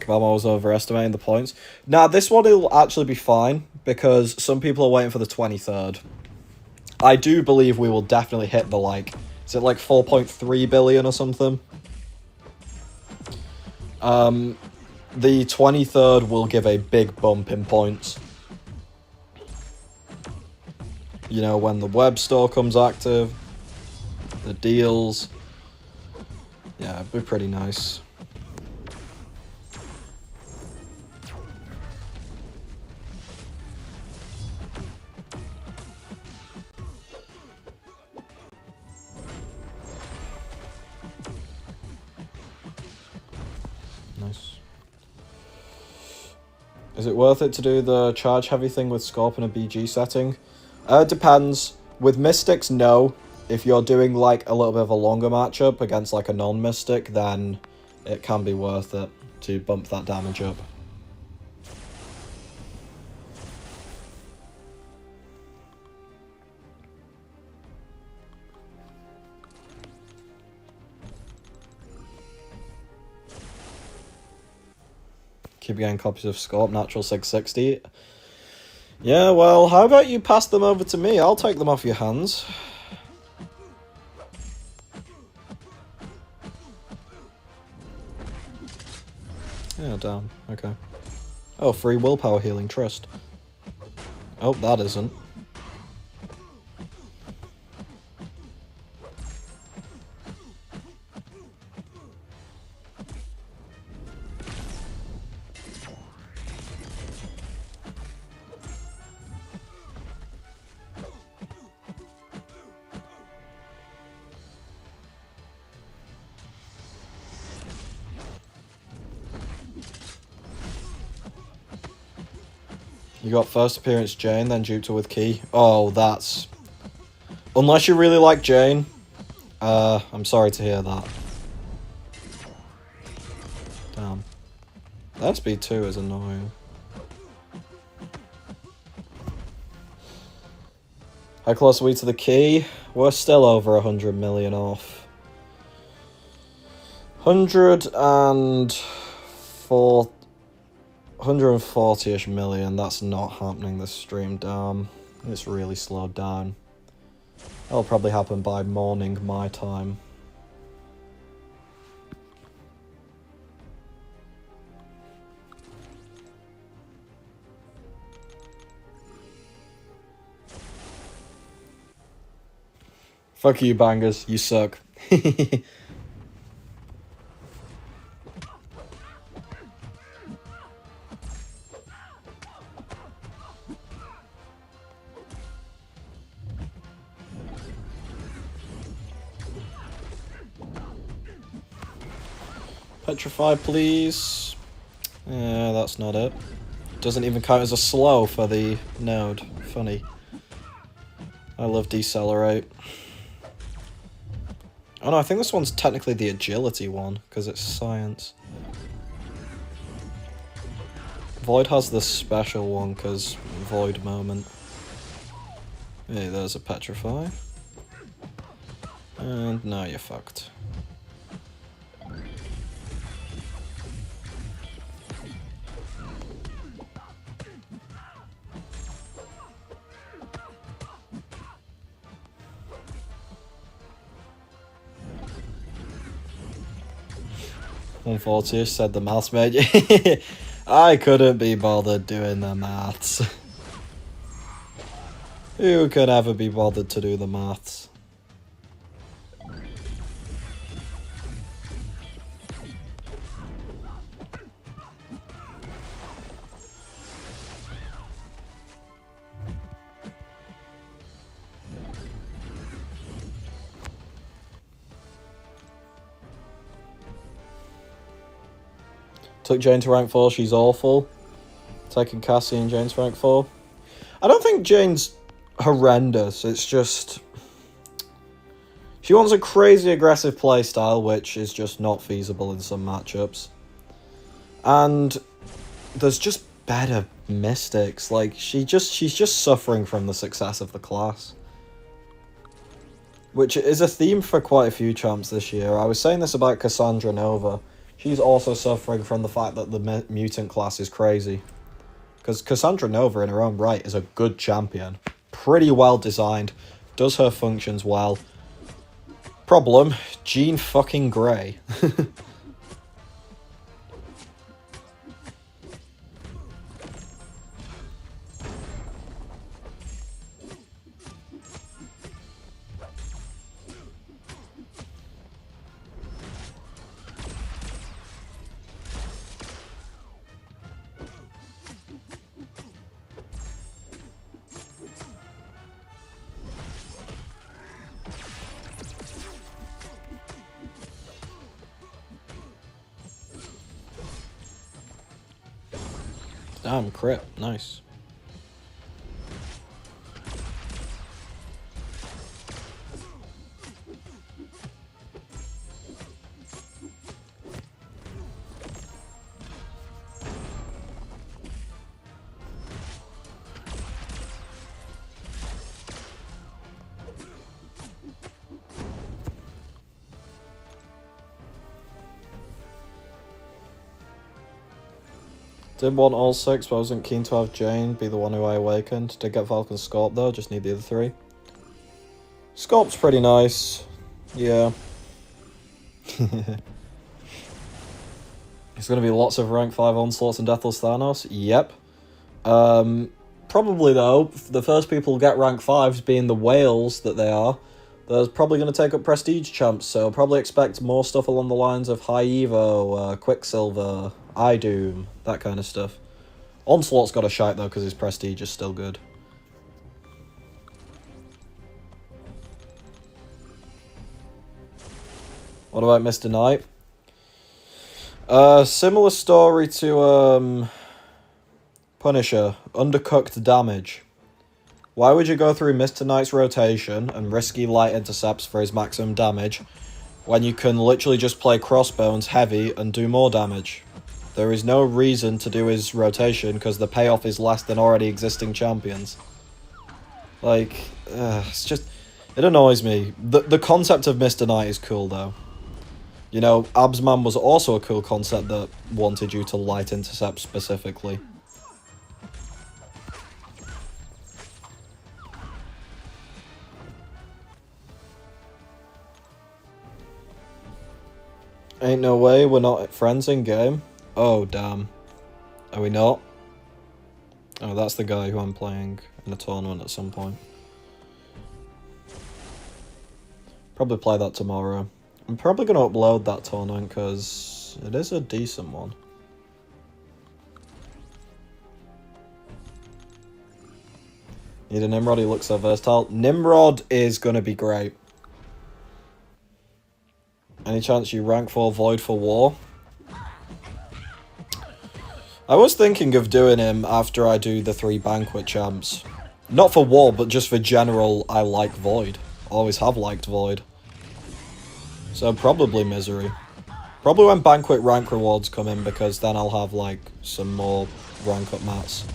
Kabama was overestimating the points. Nah, this one will actually be fine, because some people are waiting for the 23rd. I do believe we will definitely hit the, like, is it like 4.3 billion or something? The 23rd will give a big bump in points. You know, when the web store comes active, the deals. Yeah, it'd be pretty nice. Nice. Is it worth it to do the charge heavy thing with Scorp in a BG setting? Depends. With Mystics, no. If you're doing like a little bit of a longer matchup against like a non-Mystic, then it can be worth it to bump that damage up. Keep getting copies of Scorp, natural 660. Yeah, well, how about you pass them over to me? I'll take them off your hands. Yeah, damn. Okay. Oh, free willpower healing, trust. Oh, that isn't. You got first appearance Jane, then duped her with Key. Oh, that's... Unless you really like Jane, I'm sorry to hear that. Damn. That speed 2 is annoying. How close are we to the key? We're still over 100 million off. 140-ish million. That's not happening this stream, damn. It's really slowed down. That'll probably happen by morning my time. Fuck you, bangers. You suck. Petrify, please. Yeah, that's not it. Doesn't even count as a slow for the node. Funny. I love decelerate. Oh no, I think this one's technically the agility one, because it's science. Void has the special one, because Void moment. Hey, there's a Petrify. And now you're fucked. Unfortunately, said the maths major. I couldn't be bothered doing the maths. Who could ever be bothered to do the maths? Took Jane to rank 4, she's awful. Taking Cassie and Jane to rank 4. I don't think Jane's horrendous, it's just... She wants a crazy aggressive playstyle, which is just not feasible in some matchups. And there's just better mystics, like, she's just suffering from the success of the class. Which is a theme for quite a few champs this year. I was saying this about Cassandra Nova. She's also suffering from the fact that the mutant class is crazy. Because Cassandra Nova in her own right is a good champion. Pretty well designed. Does her functions well. Problem, Jean fucking Grey. Damn, crit. Nice. Did want all 6, but I wasn't keen to have Jane be the one who I awakened. Did get Falcon Scorp though, just need the other 3. Scorp's pretty nice. Yeah. There's going to be lots of rank 5 onslaughts and Deathless Thanos. Yep. Probably, though, the first people to get rank 5s being the whales that they are, they're probably going to take up prestige champs, so probably expect more stuff along the lines of High Evo, Quicksilver, iDoom, that kind of stuff. Onslaught's got a shite, though, because his prestige is still good. What about Mr. Knight? Similar story to Punisher, undercooked damage. Why would you go through Mr. Knight's rotation and risky light intercepts for his maximum damage when you can literally just play Crossbones heavy and do more damage? There is no reason to do his rotation because the payoff is less than already existing champions. Like, it's just, it annoys me. The concept of Mr. Knight is cool though. You know, Absman was also a cool concept that wanted you to light intercept specifically. Ain't no way we're not friends in game. Oh, damn. Are we not? Oh, that's the guy who I'm playing in a tournament at some point. Probably play that tomorrow. I'm probably going to upload that tournament because it is a decent one. Need a Nimrod, he looks so versatile. Nimrod is going to be great. Any chance you rank 4 Void for War? I was thinking of doing him after I do the 3 Banquet champs. Not for War, but just for general, I like Void. Always have liked Void. So probably Misery. Probably when Banquet rank rewards come in, because then I'll have, like, some more rank up mats.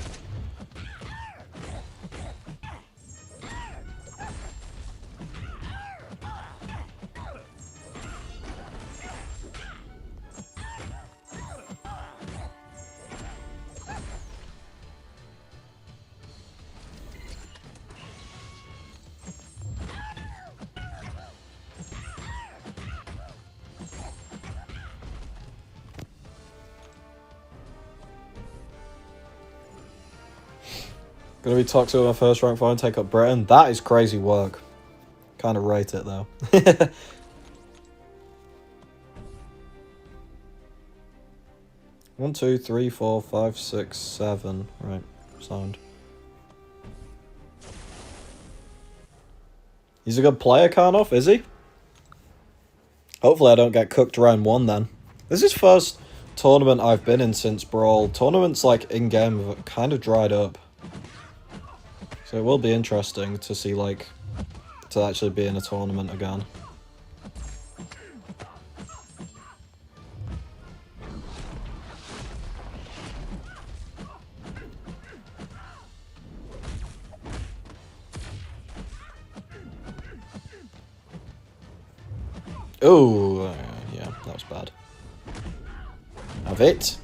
Gonna be toxic with my first rank 5 and take up Britain. That is crazy work. Kind of rate it though. 1, 2, 3, 4, 5, 6, 7. Right, sound. He's a good player, Karnoff, is he? Hopefully I don't get cooked round 1 then. This is first tournament I've been in since Brawl. Tournaments like in-game have kind of dried up. So it will be interesting to see, like, to actually be in a tournament again. Oh, yeah, that was bad. Have it.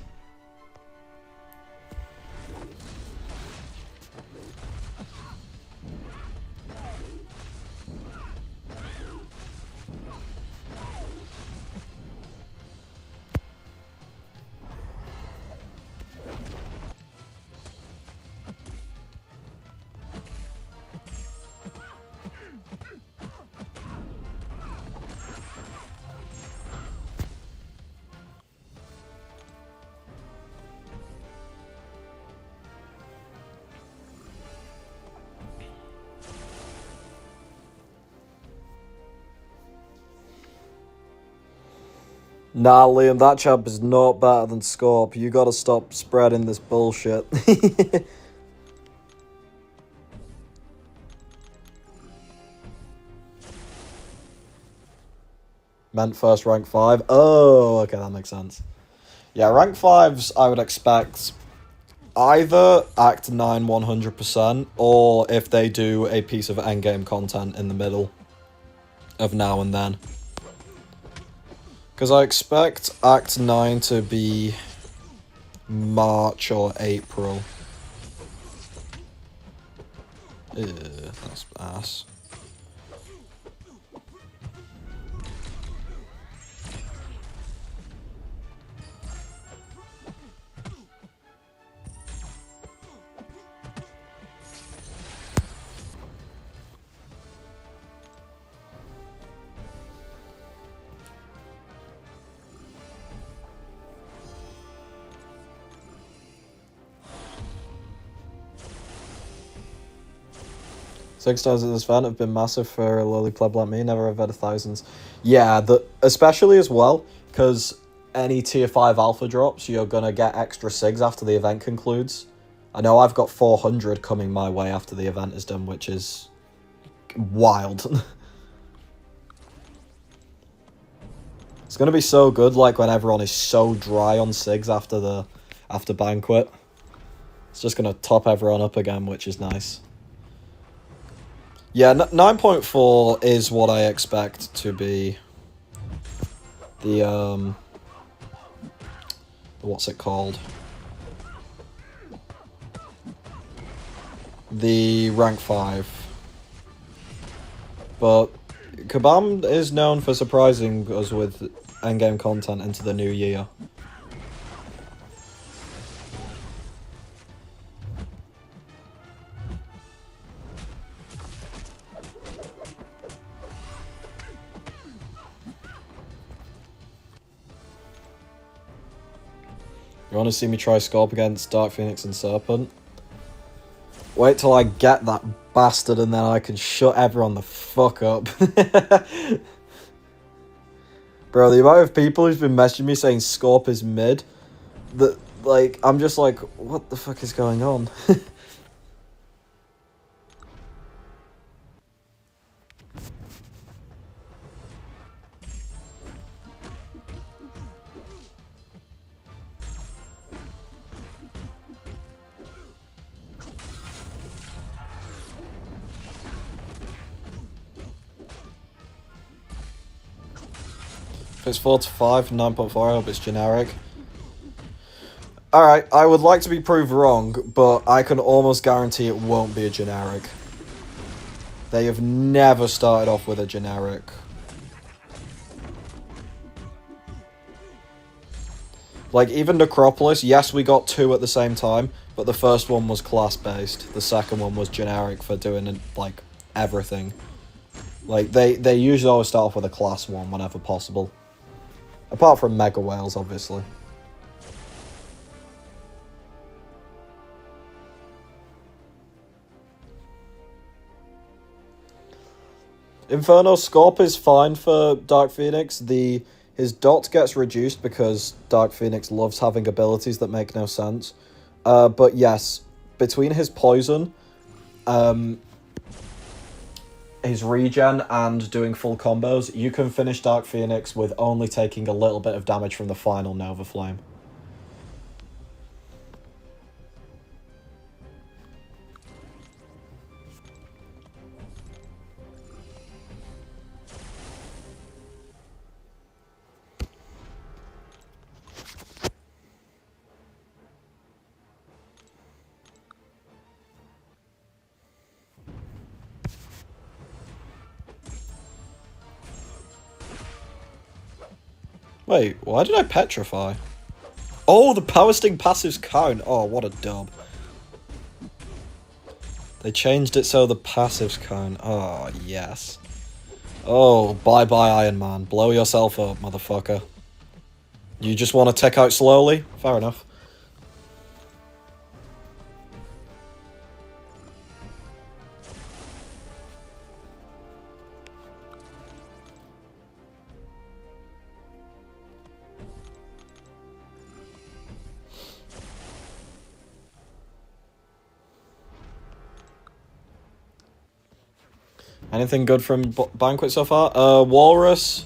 Nah, Liam, that champ is not better than Scorp. You gotta stop spreading this bullshit. Meant first rank 5. Oh, okay, that makes sense. Yeah, rank 5s I would expect either Act 9 100%, or if they do a piece of endgame content in the middle of now and then. Because I expect Act 9 to be March or April. Ew, that's ass. 6 times at this event have been massive for a lowly pleb like me, never have had thousands. Yeah, especially as well, because any tier 5 alpha drops, you're gonna get extra SIGs after the event concludes. I know I've got 400 coming my way after the event is done, which is wild. It's gonna be so good, like, when everyone is so dry on SIGs after Banquet. It's just gonna top everyone up again, which is nice. Yeah, 9.4 is what I expect to be the, what's it called? The rank 5. But Kabam is known for surprising us with endgame content into the new year. You want to see me try Scorp against Dark Phoenix and Serpent? Wait till I get that bastard and then I can shut everyone the fuck up. Bro, the amount of people who've been messaging me saying Scorp is mid, that, like, I'm just like, what the fuck is going on? If it's 4 to 5, 9.4, I hope it's generic. Alright, I would like to be proved wrong, but I can almost guarantee it won't be a generic. They have never started off with a generic. Like, even Necropolis, yes, we got 2 at the same time, but the first one was class-based. The second one was generic for doing, like, everything. Like, they usually always start off with a class 1 whenever possible. Apart from Mega Whales, obviously. Inferno Scorp is fine for Dark Phoenix. His dot gets reduced because Dark Phoenix loves having abilities that make no sense. But yes, between his poison, his regen, and doing full combos, you can finish Dark Phoenix with only taking a little bit of damage from the final Nova Flame. Wait, why did I petrify? Oh, the Power Sting passives count. Oh, what a dub. They changed it so the passives count. Oh, yes. Oh, bye-bye Iron Man. Blow yourself up, motherfucker. You just want to tech out slowly? Fair enough. Anything good from Banquet so far? Walrus,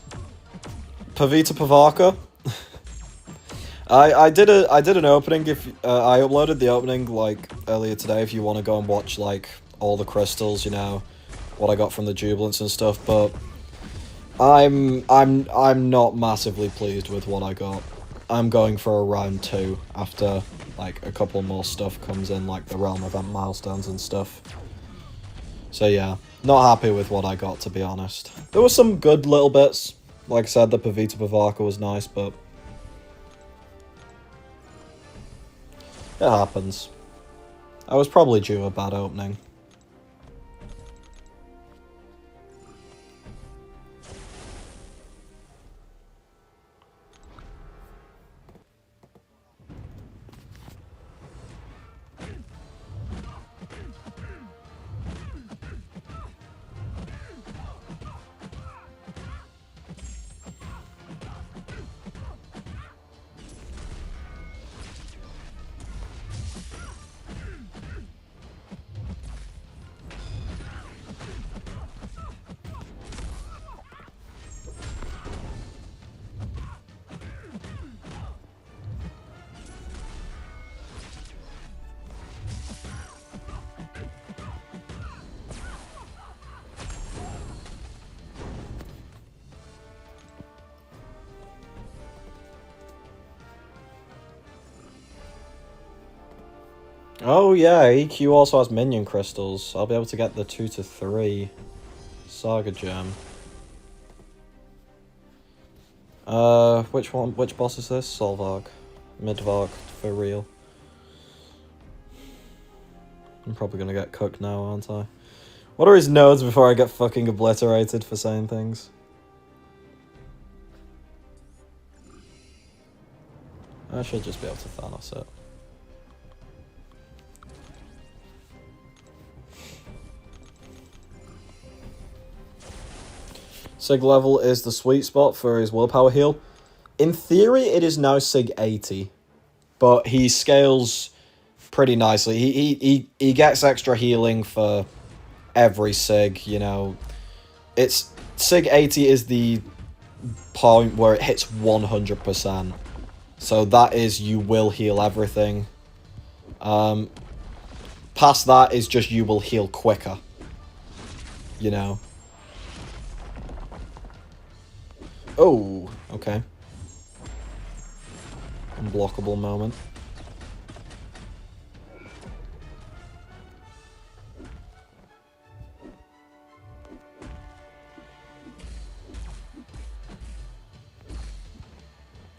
Pavita Pavaka. I did an opening. If I uploaded the opening like earlier today, if you want to go and watch like all the crystals, you know, what I got from the Jubilants and stuff. But I'm not massively pleased with what I got. I'm going for a round 2 after like a couple more stuff comes in, like the Realm event milestones and stuff. So yeah, not happy with what I got, to be honest. There were some good little bits. Like I said, the Pavita Pavaka was nice, but it happens. I was probably due a bad opening. Oh yeah, EQ also has minion crystals. I'll be able to get the 2 to 3 Saga Gem. Which one? Which boss is this? Solvark. Midvark, for real. I'm probably gonna get cooked now, aren't I? What are his nodes before I get fucking obliterated for saying things? I should just be able to Thanos it. Sig level is the sweet spot for his willpower heal. In theory, it is now Sig 80, but he scales pretty nicely. He gets extra healing for every Sig, you know. It's Sig 80 is the point where it hits 100%. So that is you will heal everything. Past that is just you will heal quicker. You know. Oh, okay. Unblockable moment.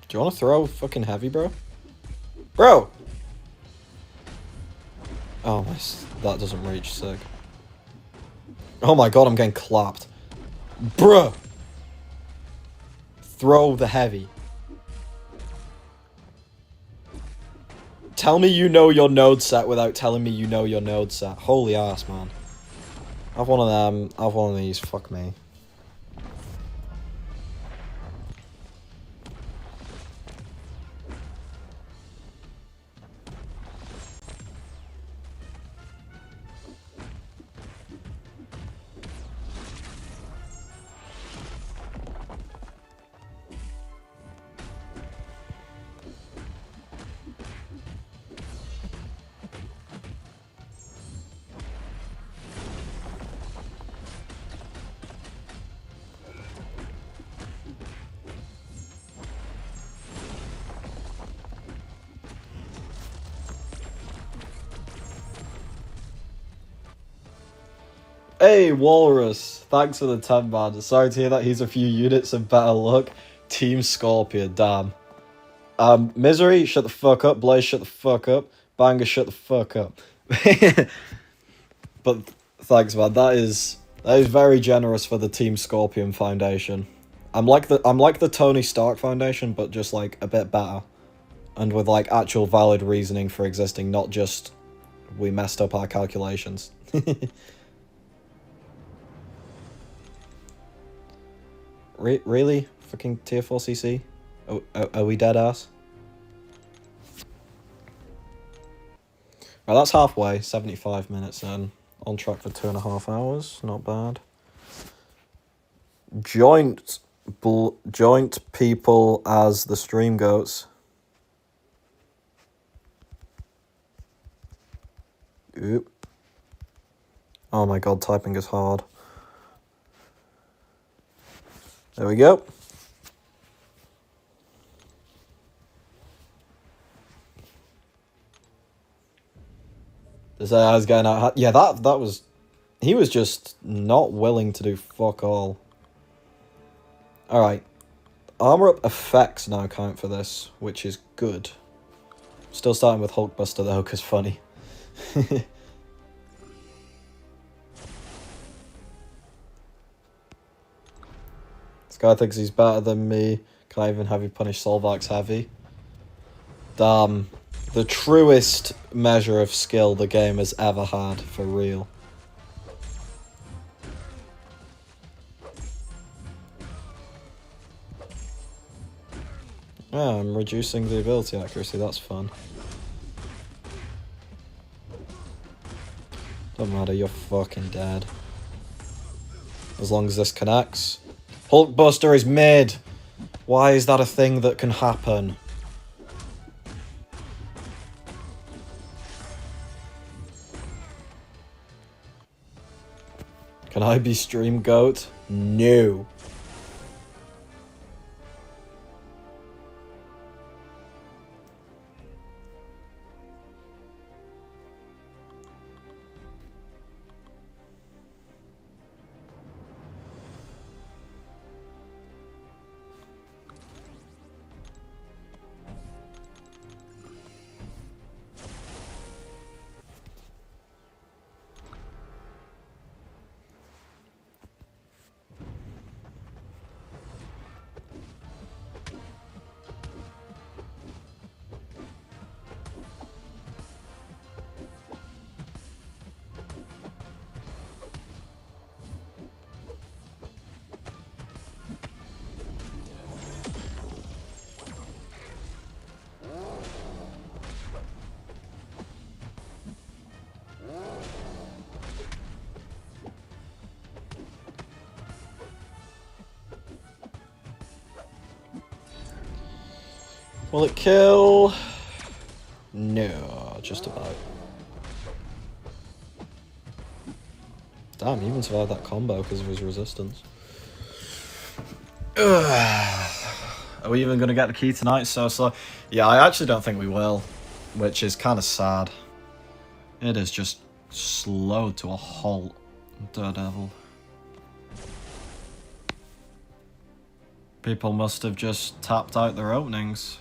Do you want to throw fucking heavy, bro? Bro! Oh, that doesn't reach, sick. Oh my god, I'm getting clapped. Bruh! Throw the heavy. Tell me you know your node set without telling me you know your node set. Holy ass, man. Have one of them. Have one of these. Fuck me. Hey, Walrus. Thanks for the 10 man. Sorry to hear that he's a few units of better luck. Team Scorpion, damn. Misery, shut the fuck up. Blaze, shut the fuck up. Banger, shut the fuck up. But thanks, man. That is very generous for the Team Scorpion Foundation. I'm like the Tony Stark Foundation, but just like a bit better. And with like actual valid reasoning for existing, not just we messed up our calculations. Really? Fucking tier 4 CC? Are we dead ass? Right, that's halfway. 75 minutes in. On track for 2.5 hours. Not bad. Joint people as the stream goats. Oop. Oh my god, typing is hard. There we go. This AI's going out. Yeah, that was. He was just not willing to do fuck all. Alright. Armor up effects now count for this, which is good. Still starting with Hulkbuster though, because funny. This guy thinks he's better than me. Can't even have you punish Solvark's heavy. Damn. The truest measure of skill the game has ever had, for real. Yeah, I'm reducing the ability accuracy, that's fun. Don't matter, you're fucking dead. As long as this connects. Hulkbuster is mid! Why is that a thing that can happen? Can I be stream goat? No. Will it kill? No, just about. Damn, he even survived that combo because of his resistance. Ugh. Are we even going to get the key tonight? So slow. Yeah, I actually don't think we will, which is kind of sad. It is just slowed to a halt. Daredevil. People must have just tapped out their openings.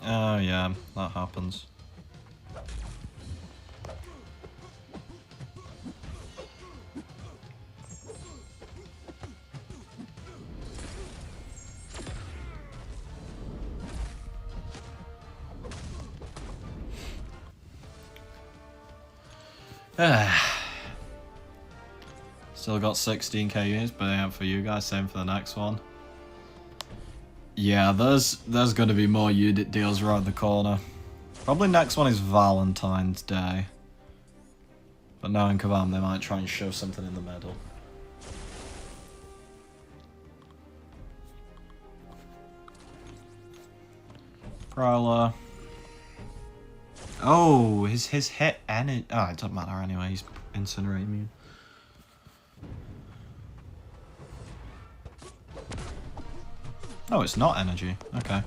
Oh yeah, that happens. Still got 16k units, but yeah, for you guys, same for the next one. Yeah, there's gonna be more unit deals around the corner. Probably next one is Valentine's Day. But knowing Kabam, they might try and shove something in the middle. Prowler. Oh, his hit energy. Oh, it doesn't matter anyway. He's incinerate immune. Oh, it's not energy. Okay.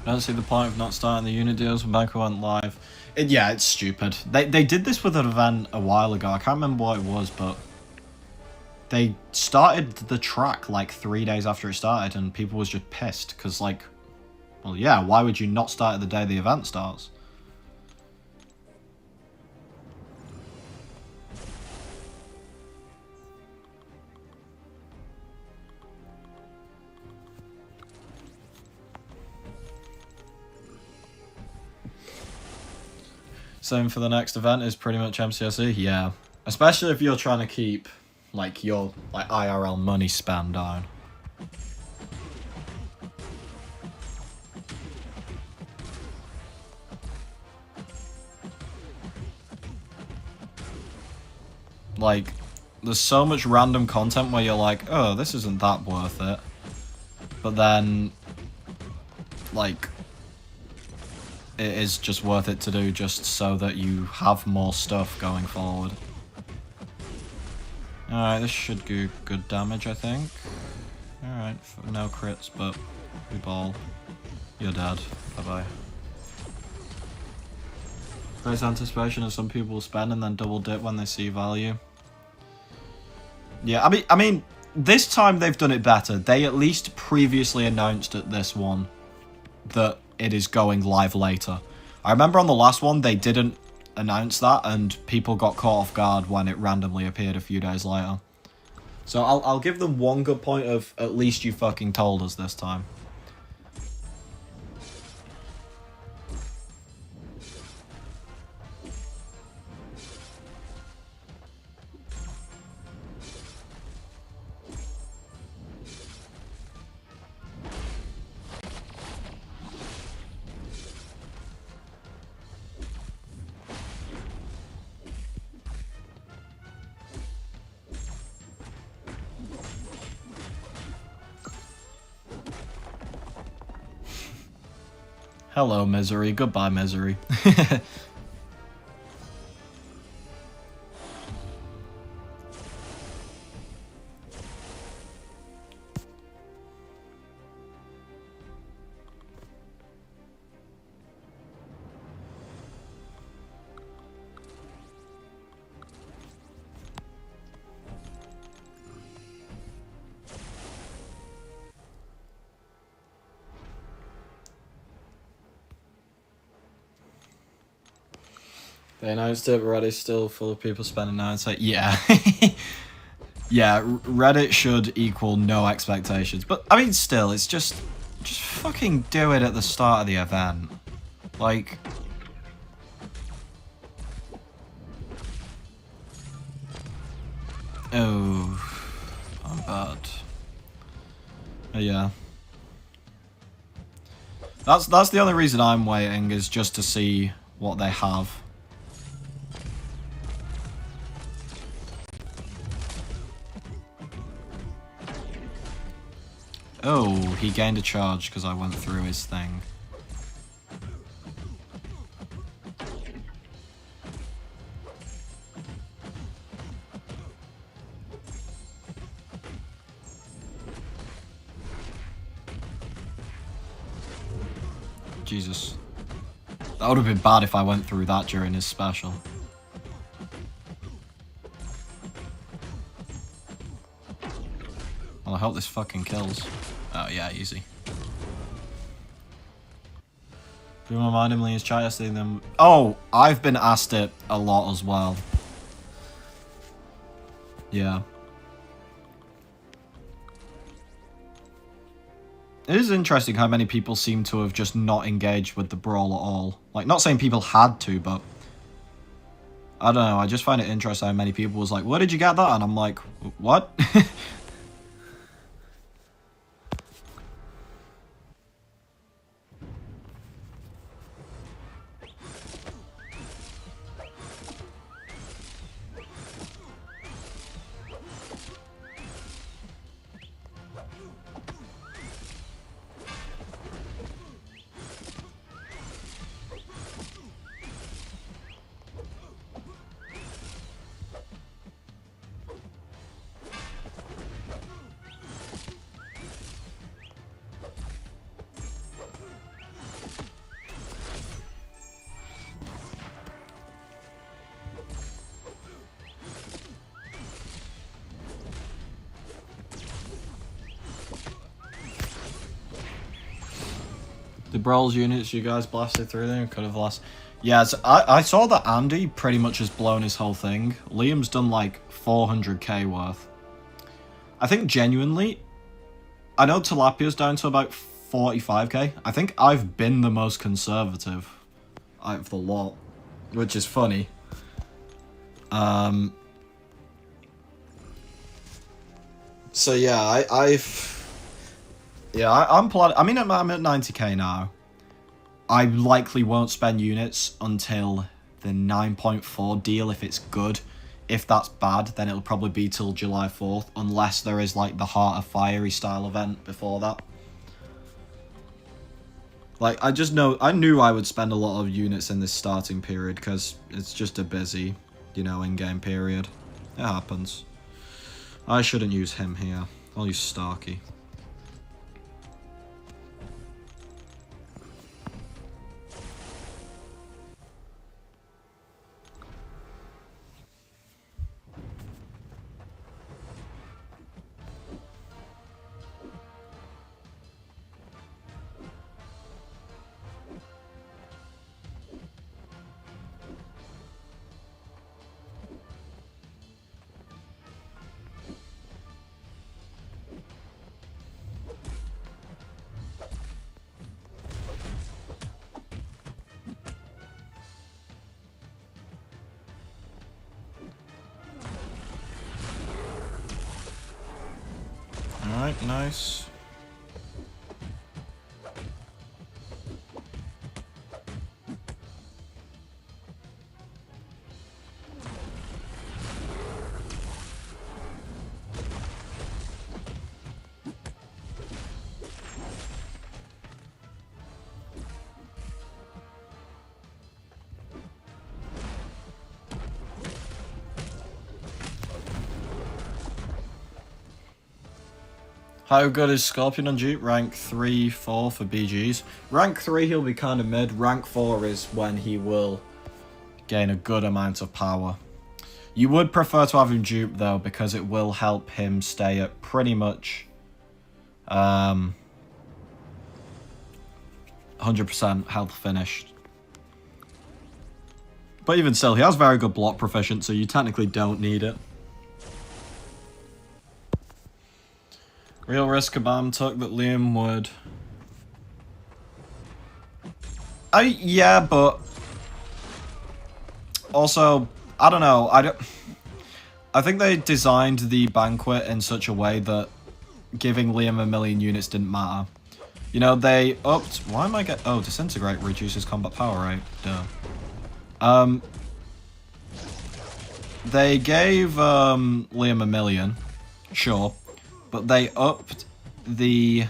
I don't see the point of not starting the unit deals when Banquet went live. Yeah, it's stupid. They did this with an event a while ago. I can't remember what it was, but they started the track like 3 days after it started, and people was just pissed because, like, well, yeah, why would you not start it the day the event starts? Same for the next event is pretty much MCSE, yeah. Especially if you're trying to keep, like, your, like, IRL money span down. Like, there's so much random content where you're like, oh, this isn't that worth it. But then, like, it is just worth it to do just so that you have more stuff going forward. Alright, this should do good damage, I think. Alright, no crits, but we ball. You're dead. Bye-bye. Great anticipation of some people will spend and then double dip when they see value. Yeah, I mean, this time they've done it better. They at least previously announced at this one that it is going live later. I remember on the last one they didn't announce that and people got caught off guard when it randomly appeared a few days later. So I'll give them one good point of at least you fucking told us this time. Hello, misery. Goodbye, misery. They announced it, Reddit's still full of people spending now. It's like, yeah. Yeah, Reddit should equal no expectations. But, I mean, still, it's just fucking do it at the start of the event. Like... Oh... I'm bad. Yeah. That's the only reason I'm waiting, is just to see what they have. Oh, he gained a charge because I went through his thing. Jesus. That would have been bad if I went through that during his special. Well, I hope this fucking kills. Oh, yeah, easy. Do you remind him Lee's chat yesterday? Them. Oh, I've been asked it a lot as well. Yeah. It is interesting how many people seem to have just not engaged with the brawl at all. Like, not saying people had to, but... I don't know, I just find it interesting how many people was like, where did you get that? And I'm like, what? The Brawls units you guys blasted through them could have lost. Yeah, so I saw that Andy pretty much has blown his whole thing. Liam's done like 400k worth. I think genuinely, I know Tilapia's down to about 45k. I think I've been the most conservative out of the lot, which is funny. So yeah, I'm planning. I mean, I'm at 90k now. I likely won't spend units until the 9.4 deal if it's good. If that's bad, then it'll probably be till July 4th, unless there is like the Heart of Fiery style event before that. Like, I knew I would spend a lot of units in this starting period because it's just a busy, you know, in-game period. It happens. I shouldn't use him here. I'll use Starkey. Alright, nice. How good is Scorpion on Dupe? Rank 3, 4 for BGs. Rank 3 he'll be kind of mid. Rank 4 is when he will gain a good amount of power. You would prefer to have him dupe though, because it will help him stay at pretty much 100% health finished. But even still, he has very good block proficiency, so you technically don't need it. Real risk Kabam took that Liam would... yeah, but... Also, I don't know, I think they designed the Banquet in such a way that giving Liam 1,000,000 units didn't matter. You know, they upped... Why am I getting... Oh, Disintegrate reduces combat power, right? Duh. They gave Liam 1,000,000, sure, but they upped the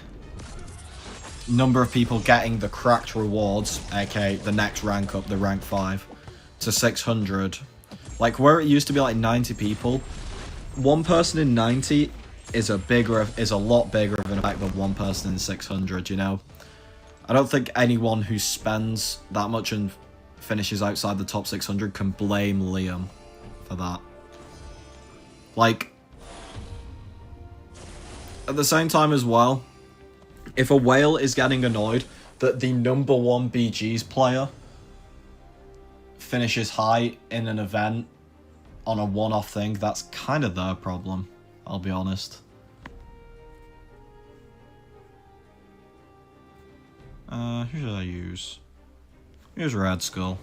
number of people getting the cracked rewards, aka the next rank up, the rank 5, to 600. Like, where it used to be like 90 people, one person in 90 is a lot bigger of an effect than one person in 600, you know? I don't think anyone who spends that much and finishes outside the top 600 can blame Liam for that. Like, at the same time as well, if a whale is getting annoyed that the number 1 BG's player finishes high in an event on a one-off thing, that's kind of their problem, I'll be honest. Who should I use? Here's Red Skull.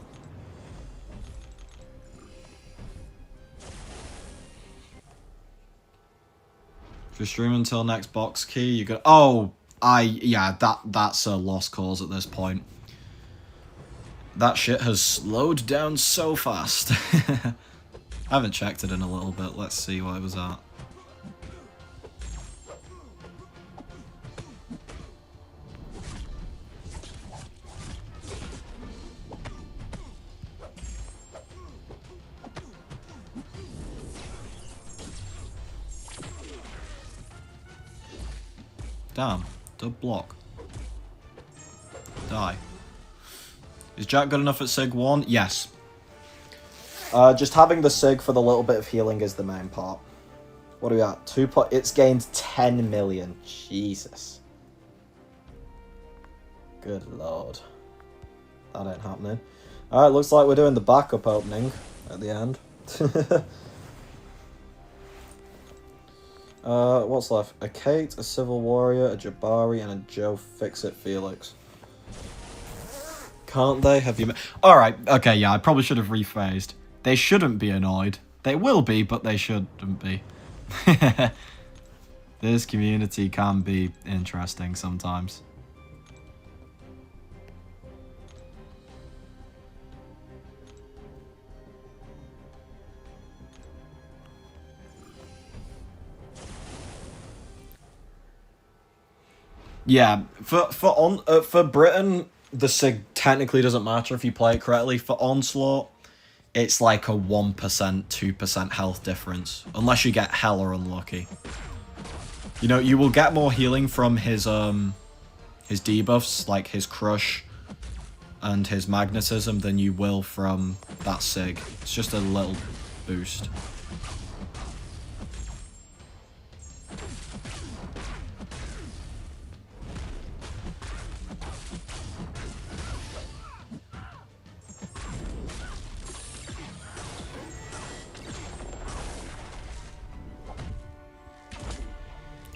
If you stream until next box key, you go. Oh, yeah, that's a lost cause at this point. That shit has slowed down so fast. I haven't checked it in a little bit. Let's see what it was at. Damn, dub block. Die. Is Jack good enough at Sig 1? Yes. Just having the Sig for the little bit of healing is the main part. What are we at? It's gained 10 million. Jesus. Good lord. That ain't happening. Alright, looks like we're doing the backup opening at the end. What's left? A Kate, a Civil Warrior, a Jabari, and a Joe Fix-It Felix. Can't they? Have you... Alright, okay, yeah, I probably should have rephrased. They shouldn't be annoyed. They will be, but they shouldn't be. This community can be interesting sometimes. Yeah, for Britain, the Sig technically doesn't matter if you play it correctly. For Onslaught, it's like a 1%, 2% health difference, unless you get hella unlucky. You know, you will get more healing from his debuffs, like his Crush and his Magnetism, than you will from that Sig. It's just a little boost.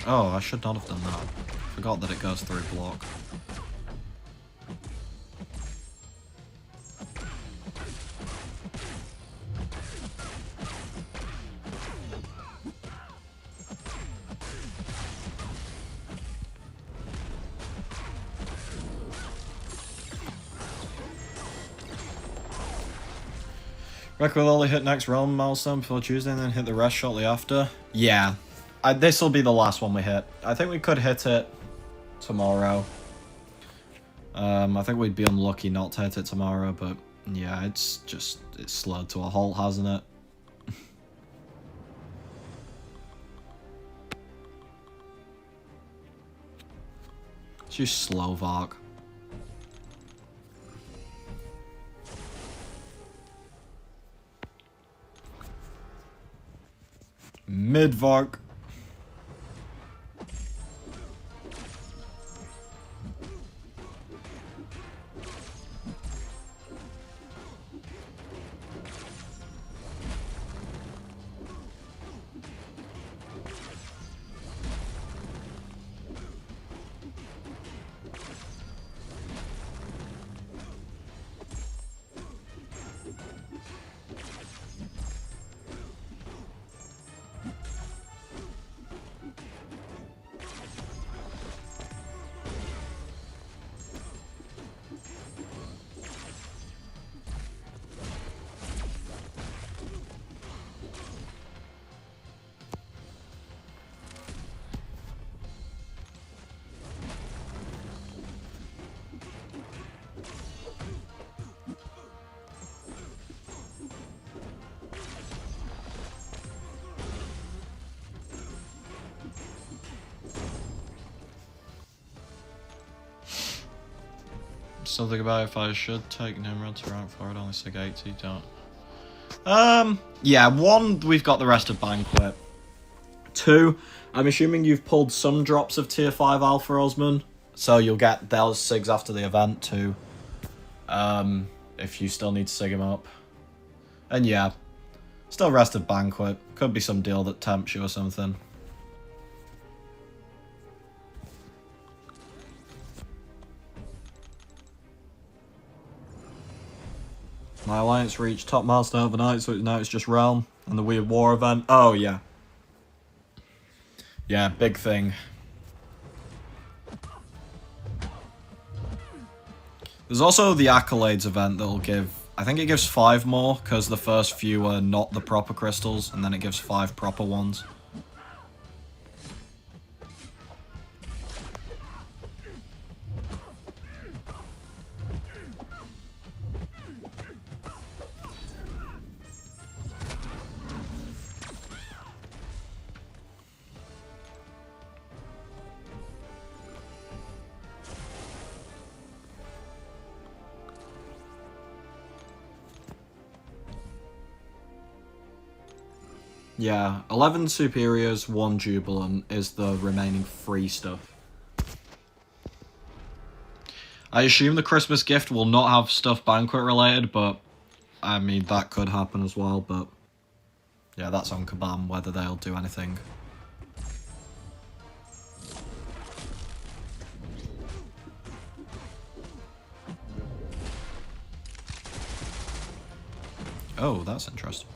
Oh, I should not have done that. Forgot that it goes through block. Reckon will only hit next realm milestone before Tuesday and then hit the rest shortly after? Yeah. This will be the last one we hit. I think we could hit it tomorrow. I think we'd be unlucky not to hit it tomorrow, but yeah, it's slowed to a halt, hasn't it? Let's use Slovak. Midvark. Something about if I should take Nimrod to rank 4, I'd only stick 80, don't. Yeah, 1, we've got the rest of Banquet. 2, I'm assuming you've pulled some drops of tier 5 Alpha Osman, so you'll get those SIGs after the event too. If you still need to SIG him up. And yeah, still rest of Banquet. Could be some deal that tempts you or something. My alliance reached top milestone overnight, so now it's just Realm and the Weird War event. Oh, yeah. Yeah, big thing. There's also the Accolades event that'll give... I think it gives 5 more, because the first few are not the proper crystals, and then it gives 5 proper ones. Yeah, 11 Superiors, 1 Jubilant is the remaining free stuff. I assume the Christmas gift will not have stuff Banquet related, but I mean, that could happen as well, but yeah, that's on Kabam, whether they'll do anything. Oh, that's interesting.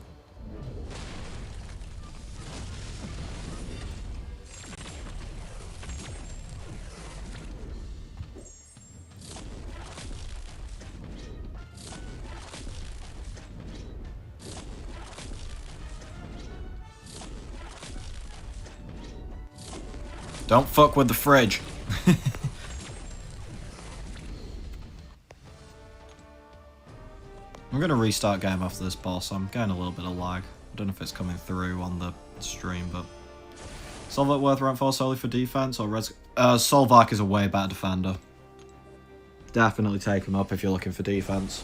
Don't fuck with the fridge. I'm gonna restart game after this boss. I'm getting a little bit of lag. I don't know if it's coming through on the stream, but... Solvak worth rank 4 solely for defense, or res... Solvak is a way better defender. Definitely take him up if you're looking for defense.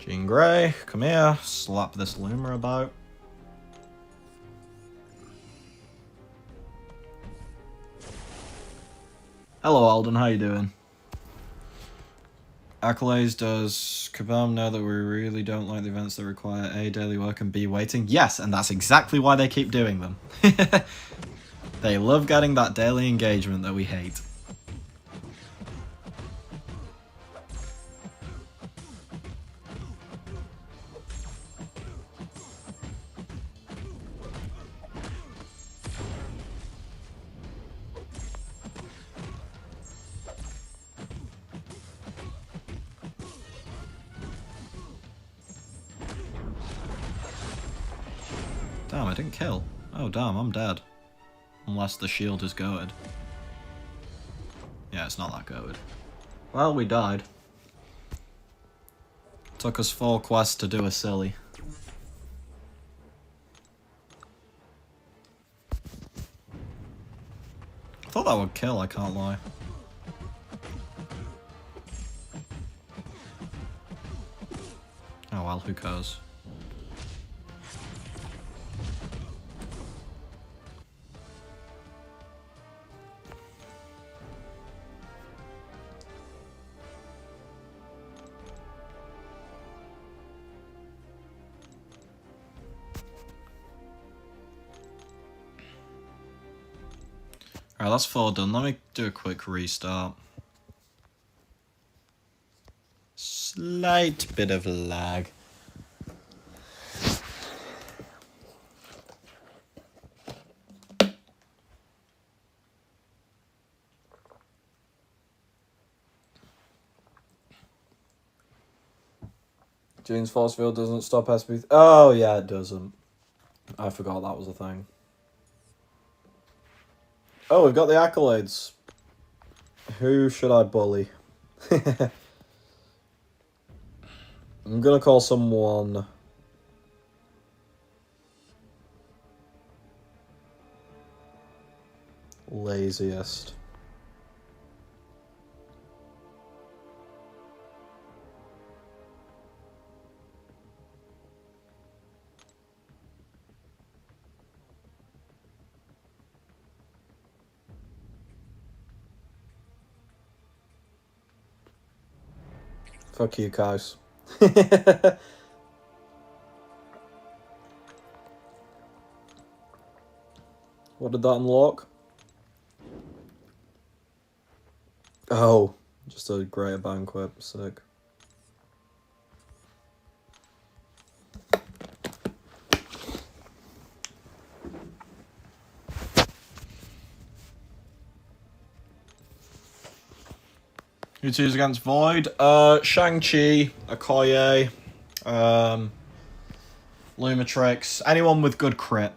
Jean Grey, come here. Slap this Luma about. Hello Alden, how you doing? Accolades, does Kabam know that we really don't like the events that require A, daily work, and B, waiting? Yes, and that's exactly why they keep doing them. They love getting that daily engagement that we hate. Damn, I didn't kill. Oh damn, I'm dead. Unless the shield is goated. Yeah, it's not that goated. Well, we died. Took us 4 quests to do a silly. that would kill, I can't lie. Oh well, who cares? Alright, that's 4 done. Let me do a quick restart. Slight bit of lag. Jane's force field doesn't stop SP. Oh yeah, it doesn't. I forgot that was a thing. Oh, we've got the accolades. Who should I bully? I'm gonna call someone... laziest. Fuck you, guys. What did that unlock? Oh, just a greater banquet. Sick. Who choose against Void? Shang-Chi, Okoye, Lumatrix, anyone with good crit.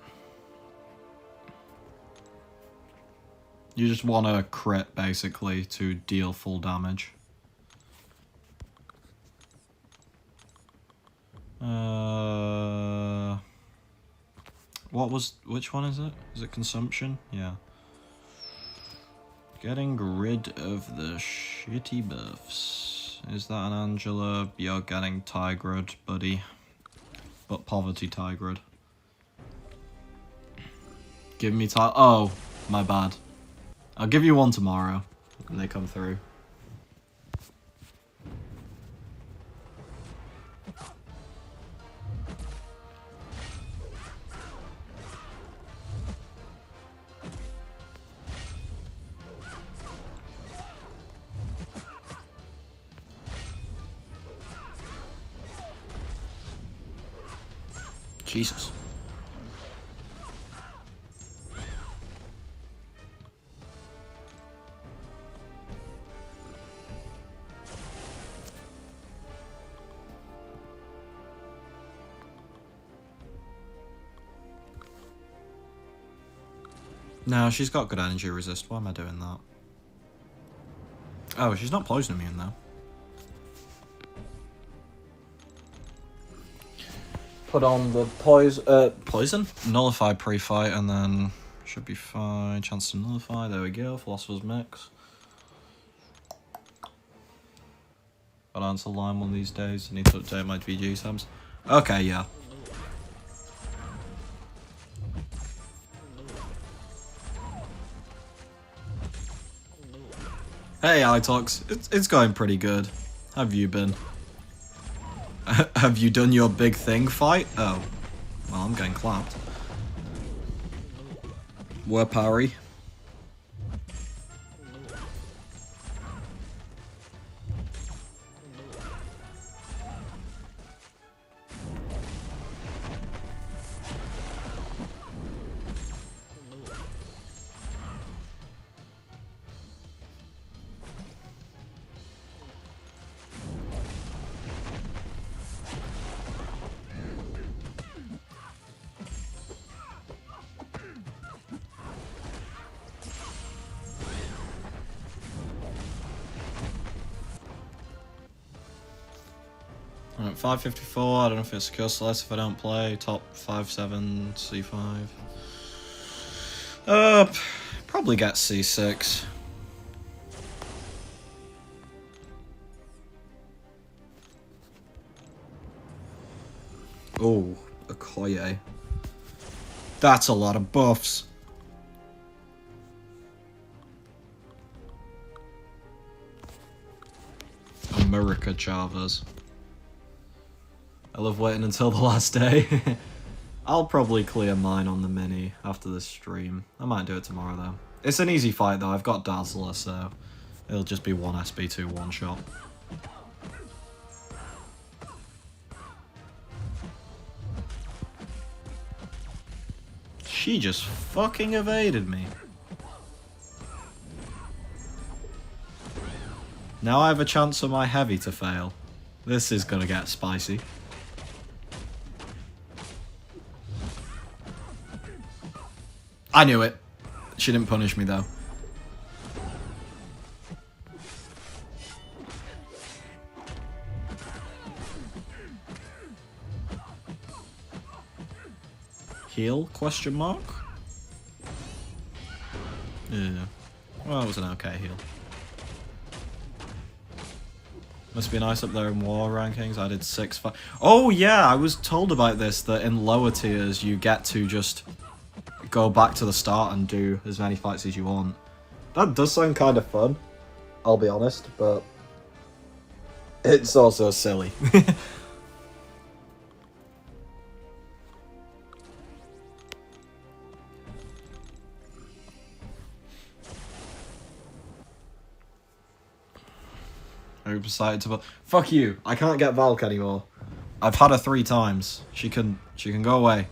You just want a crit, basically, to deal full damage. Which one is it? Is it consumption? Yeah. Getting rid of the shitty buffs. Is that an Angela? You're getting Tigrid, buddy. But poverty Tigrid. Give me oh, my bad. I'll give you one tomorrow when they come through. Jesus. No, she's got good energy resist. Why am I doing that? Oh, she's not poison immune though. Put on the poison? Nullify pre-fight and then should be fine. Chance to nullify, there we go. Philosopher's Mix. Gotta answer line one of these days. I need to update my VG tabs. Okay, yeah. Hey, Itox. It's going pretty good. How have you been? Have you done your big thing fight? Oh. Well, I'm getting clapped. We're parry. Alright, 554, I don't know if it's secure select if I don't play. Top 5-7, C5. Probably probably get C6. Oh, Okoye. That's a lot of buffs. America Chavez. I love waiting until the last day. I'll probably clear mine on the mini after this stream. I might do it tomorrow though. It's an easy fight though, I've got Dazzler, so it'll just be one SB2 one shot. She just fucking evaded me. Now I have a chance for my heavy to fail. This is gonna get spicy. I knew it. She didn't punish me though. Heal? Question mark? Yeah. Well, it was an okay heal. Must be nice up there in war rankings. I did 6-5. Oh yeah, I was told about this, that in lower tiers you get to just go back to the start and do as many fights as you want. That does sound kind of fun, I'll be honest, but it's also silly. I'm excited to... Fuck you! I can't get Valk anymore. I've had her 3 times. She can go away.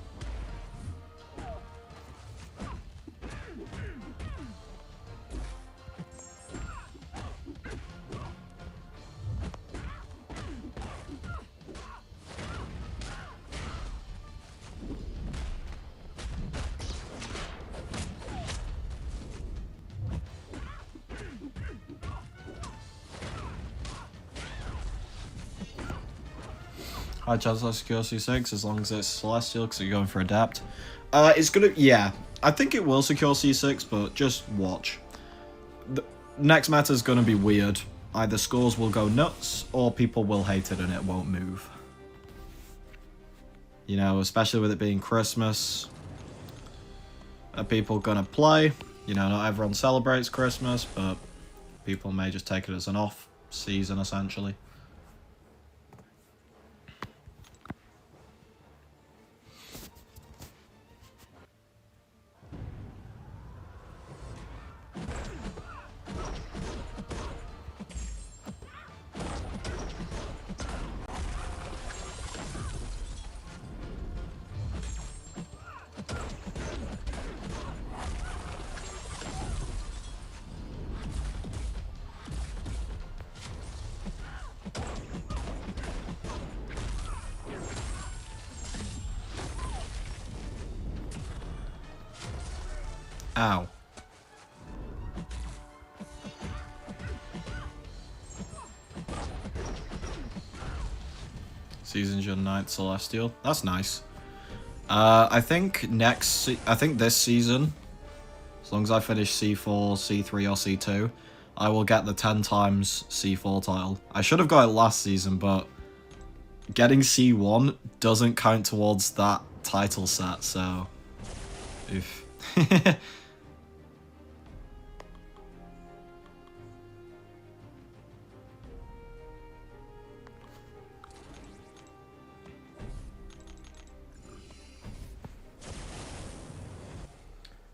High chance I'll secure C6 as long as it's Celestial because you're going for Adapt. It's gonna... Yeah, I think it will secure C6, but just watch. The next meta is gonna be weird. Either scores will go nuts, or people will hate it and it won't move. You know, especially with it being Christmas. Are people gonna play? You know, not everyone celebrates Christmas, but people may just take it as an off season, essentially. Ow. Season's your Knight Celestial. That's nice. I think this season, as long as I finish C4, C3 or C2, I will get the 10 times C4 title. I should have got it last season, but getting C1 doesn't count towards that title set, so... Oof.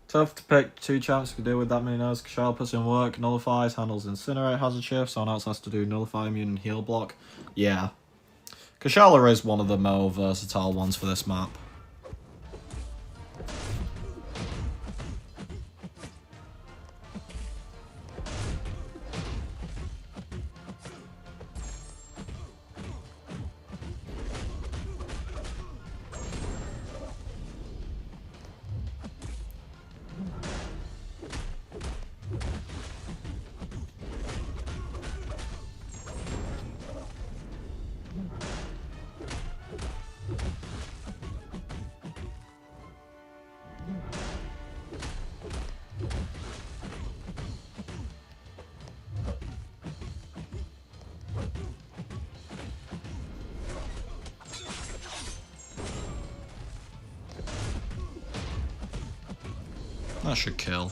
Tough to pick 2 champs who can deal with that many nodes. Kashal puts in work, nullifies, handles incinerate, hazard shift, someone else has to do nullify, immune, and heal block. Yeah. Kashala is one of the more versatile ones for this map. That should kill.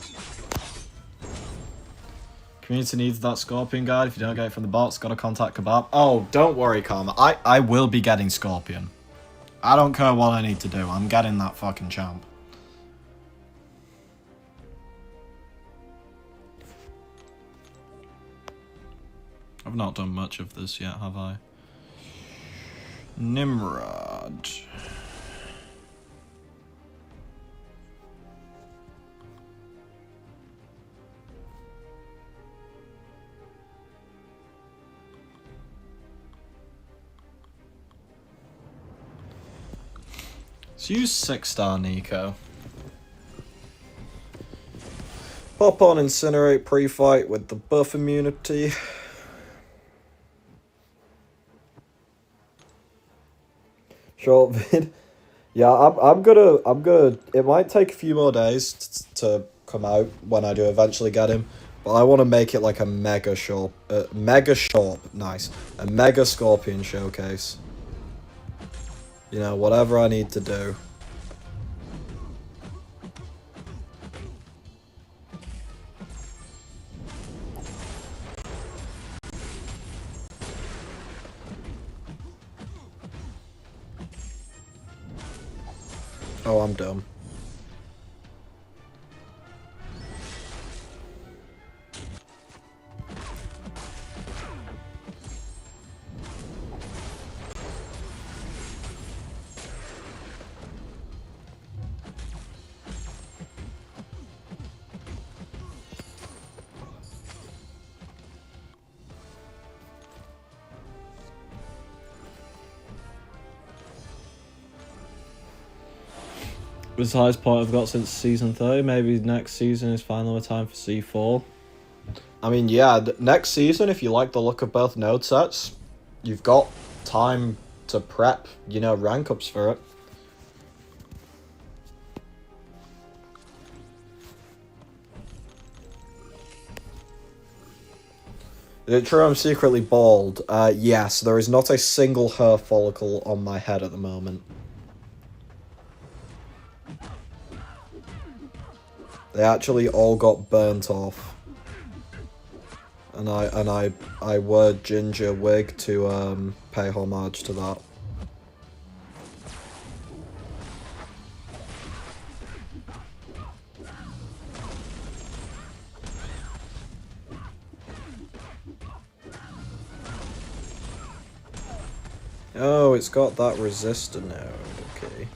Community needs that Scorpion guide. If you don't get it from the bots, gotta contact Kebab. Oh, don't worry, Karma. I will be getting Scorpion. I don't care what I need to do. I'm getting that fucking champ. I've not done much of this yet, have I? Nimrod. Let's use 6-star Nico. Pop on Incinerate pre-fight with the buff immunity. Short vid. Yeah, I'm gonna. It might take a few more days to come out when I do eventually get him, but I want to make it like a mega short, nice, a mega Scorpion showcase. You know, whatever I need to do. Oh, I'm dumb. This is the highest point I've got since season 30. Maybe next season is finally time for C4. I mean, yeah, next season, if you like the look of both node sets, you've got time to prep, you know, rank ups for it. Is it true I'm secretly bald? Yes, there is not a single hair follicle on my head at the moment. They actually all got burnt off. And I wore ginger wig to pay homage to that. Oh, it's got that resistor node, okay.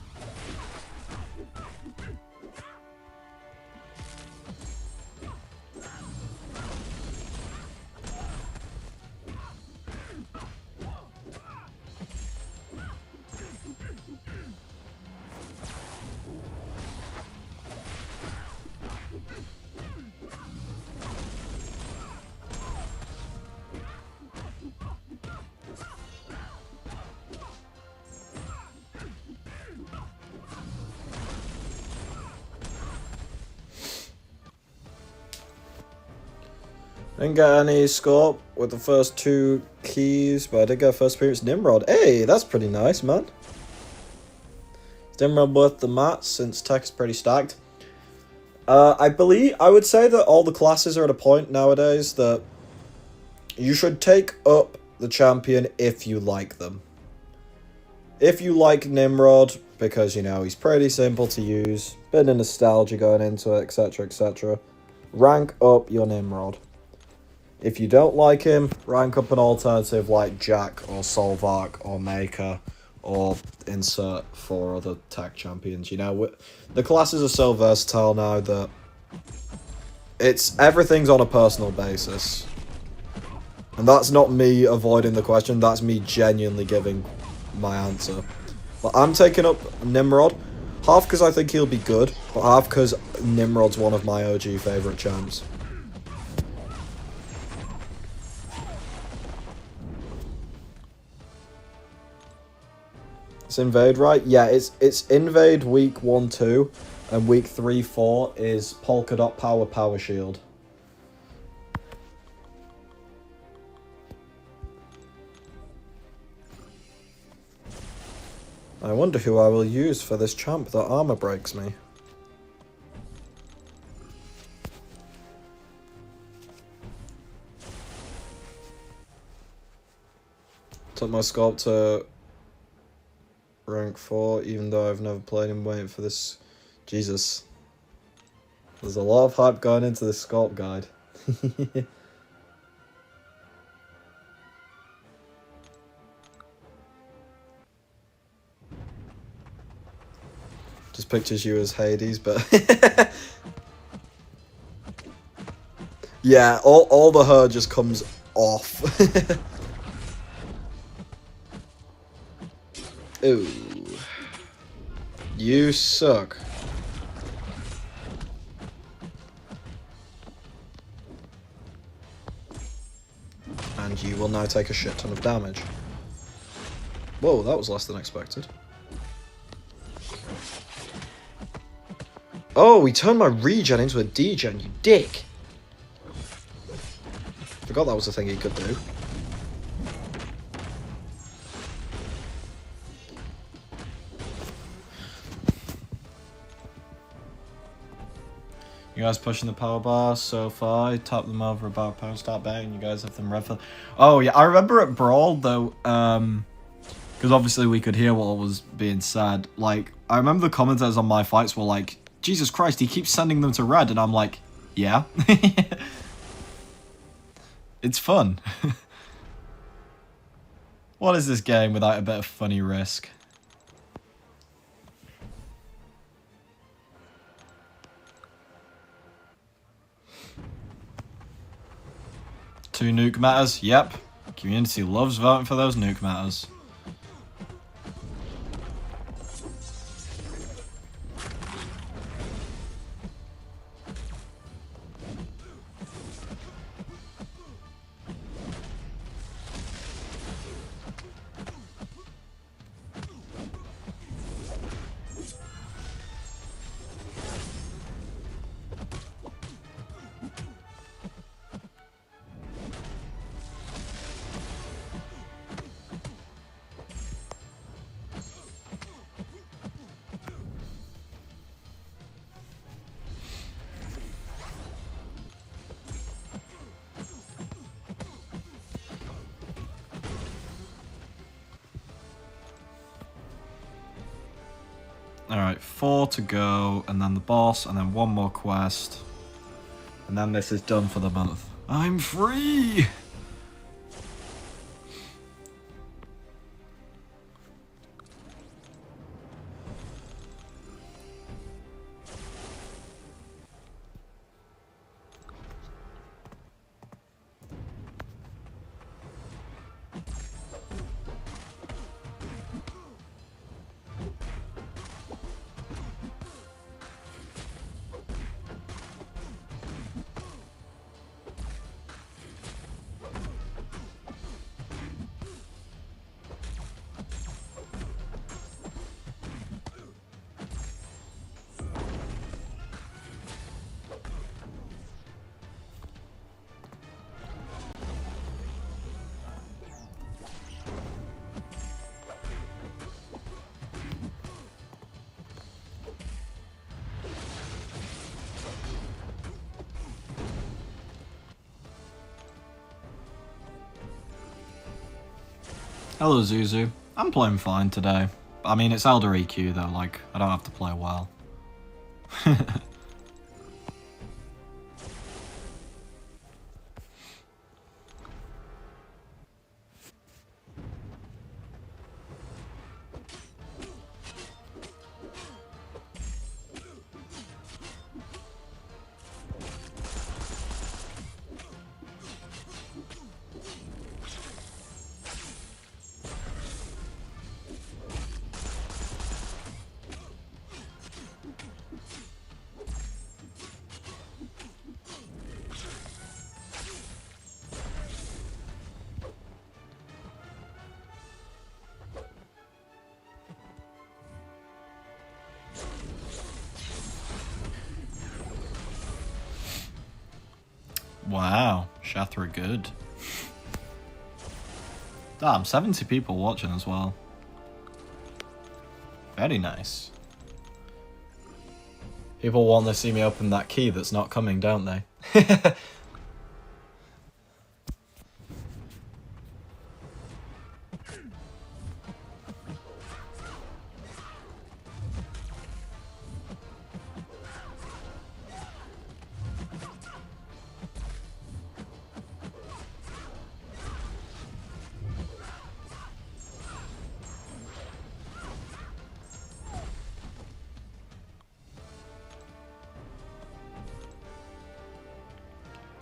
Didn't get any scorp with the first 2 keys, but I did get first appearance Nimrod. Hey, that's pretty nice, man. Is Nimrod worth the mats since tech is pretty stacked? I would say that all the classes are at a point nowadays that you should take up the champion if you like them. If you like Nimrod, because, you know, he's pretty simple to use, bit of nostalgia going into it, etc, etc, rank up your Nimrod. If you don't like him, rank up an alternative like Jack or Solvark or Maker or insert 4 other tech champions. You know, the classes are so versatile now that everything's on a personal basis. And that's not me avoiding the question, that's me genuinely giving my answer. But I'm taking up Nimrod, half because I think he'll be good, but half because Nimrod's one of my OG favourite champs. It's Invade, right? Yeah, it's Invade week 1-2, and week 3-4 is Polka Dot Power Shield. I wonder who I will use for this champ that armor breaks me. Took my scorp to rank 4, even though I've never played him. Waiting for this. Jesus. There's a lot of hype going into this scorp guide. Just pictures you as Hades, but yeah, all the hair just comes off. Ooh. You suck. And you will now take a shit ton of damage. Whoa, that was less than expected. Oh, he turned my regen into a degen, you dick! Forgot that was a thing he could do. You guys pushing the power bar so far. I tap them over about power start bang. You guys have them rev for. Oh yeah, I remember at Brawl though, because obviously we could hear what was being said. Like I remember the commentators on my fights were like, "Jesus Christ, he keeps sending them to red," and I'm like, "Yeah, it's fun." What is this game without a bit of funny risk? Two nuke matters, yep. Community loves voting for those nuke matters. Alright, 4 to go, and then the boss, and then one more quest. And then this is done for the month. I'm free! Hello Zuzu. I'm playing fine today. I mean, it's Elder EQ though, like, I don't have to play well. Wow, Shathra good. Damn, 70 people watching as well. Very nice. People want to see me open that key that's not coming, don't they?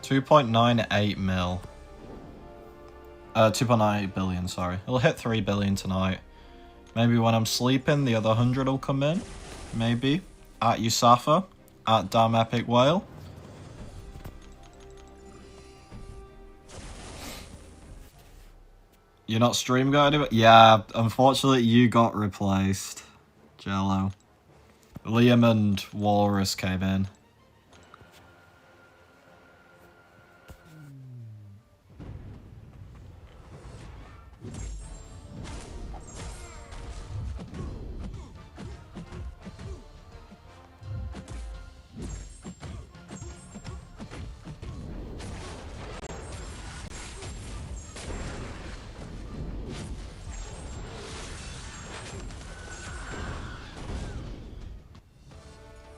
$2.98 mil. 2.98 billion, sorry. It'll hit 3 billion tonight. Maybe when I'm sleeping, the other 100 will come in. Maybe. At Yusafa. At Damn Epic Whale. You're not stream guided? Yeah, unfortunately you got replaced. Jello. Liam and Walrus came in.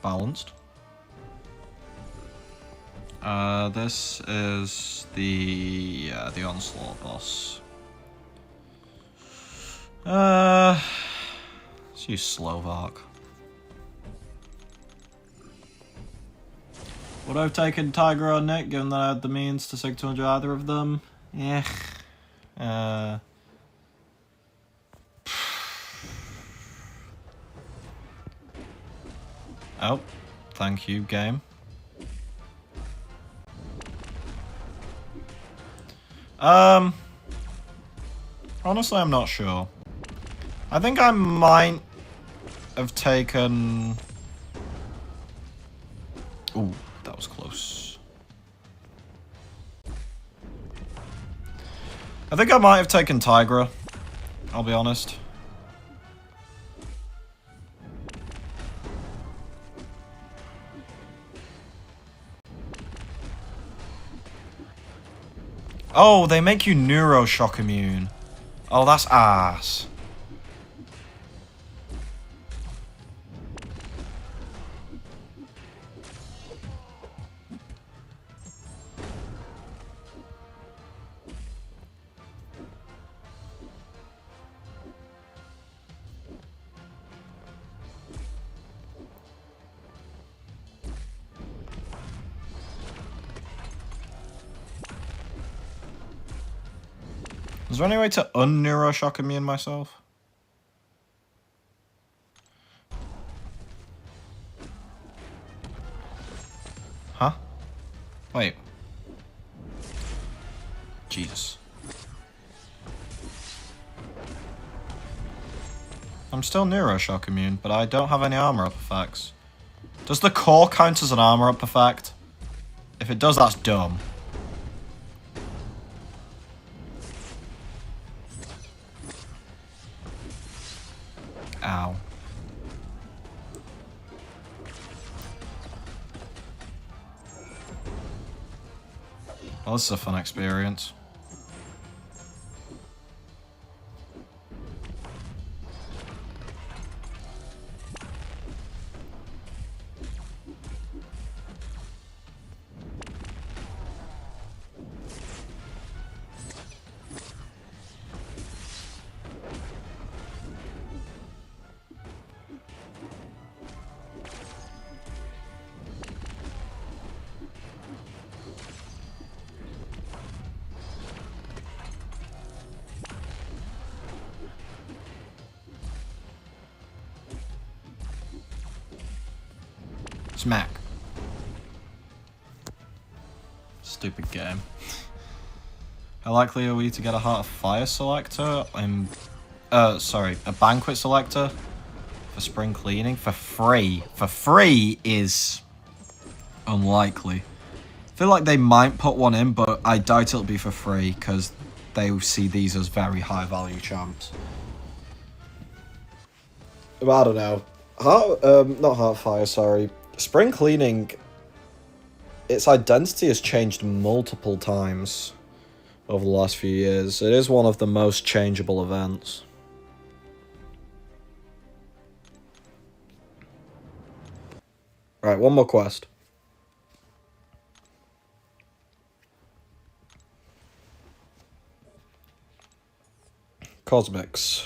Balanced. This is the Onslaught boss. Let's use Slovak. Would I have taken Tiger or Nick, given that I had the means to sig 200 either of them? Yeah. Oh, thank you, game. Honestly, I'm not sure. I think I might have taken... Ooh, that was close. I think I might have taken Tigra, I'll be honest. Oh, they make you Neuroshock immune. Oh, that's ass. Is there any way to un-Neuroshock immune myself? Huh? Wait. Jesus. I'm still Neuroshock immune, but I don't have any armor up effects. Does the core count as an armor up effect? If it does, that's dumb. Ow. Well, this is a fun experience. Smack. Stupid game. How likely are we to get a Heart of Fire selector? Sorry, a Banquet selector for spring cleaning for free. For free is unlikely. I feel like they might put one in, but I doubt it'll be for free because they see these as very high value champs. I don't know. Not Heart of Fire, sorry. Spring cleaning, its identity has changed multiple times. over the last few years. It is one of the most changeable events. Right, one more quest. Cosmics.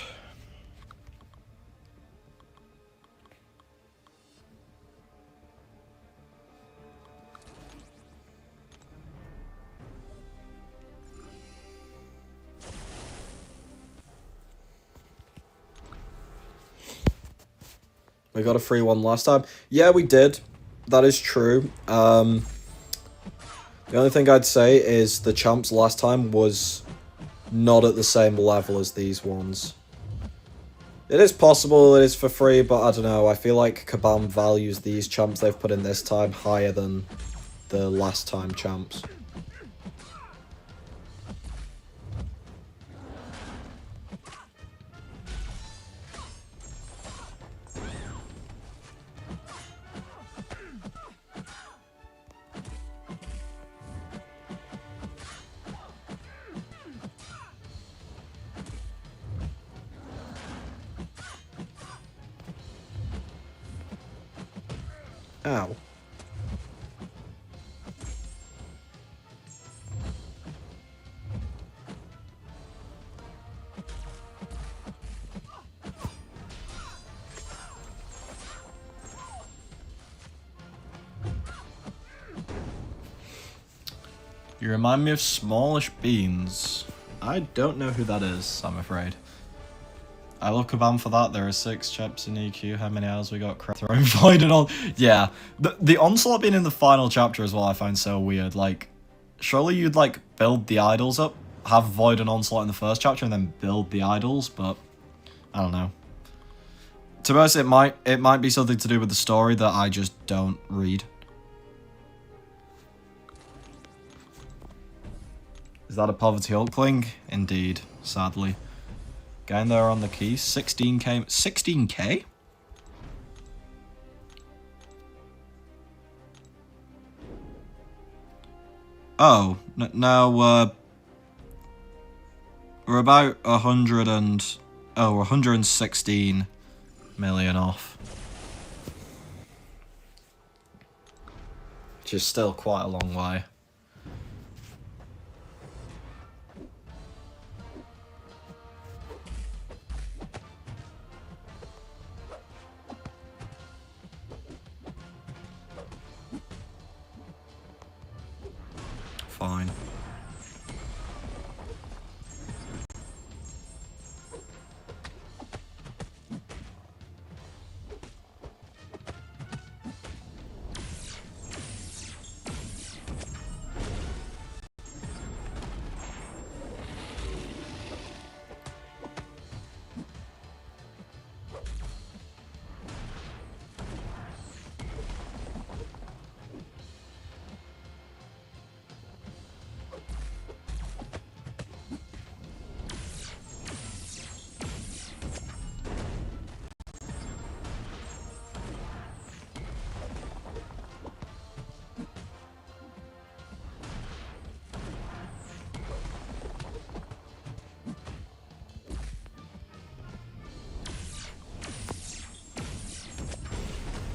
We got a free one last time. Yeah, we did. That is true. The only thing I'd say is the champs last time was not at the same level as these ones. It is possible it is for free, but I don't know. I feel like Kabam values these champs they've put in this time higher than the last time champs. Ow. You remind me of Smallish Beans. I don't know who that is, I'm afraid. I love Kabam for that. There are 6 chips in EQ. How many hours we got? Throwing Void and all. Yeah. The Onslaught being in the final chapter as well, I find so weird. Like, surely you'd, like, build the idols up, have Void and Onslaught in the first chapter, and then build the idols, but I don't know. To be honest, it might be something to do with the story that I just don't read. Is that a Poverty Hulkling? Indeed, sadly. Going there on the keys. 16k. 16k? Oh, no, we're about 116 million off. Which is still quite a long way. Fine.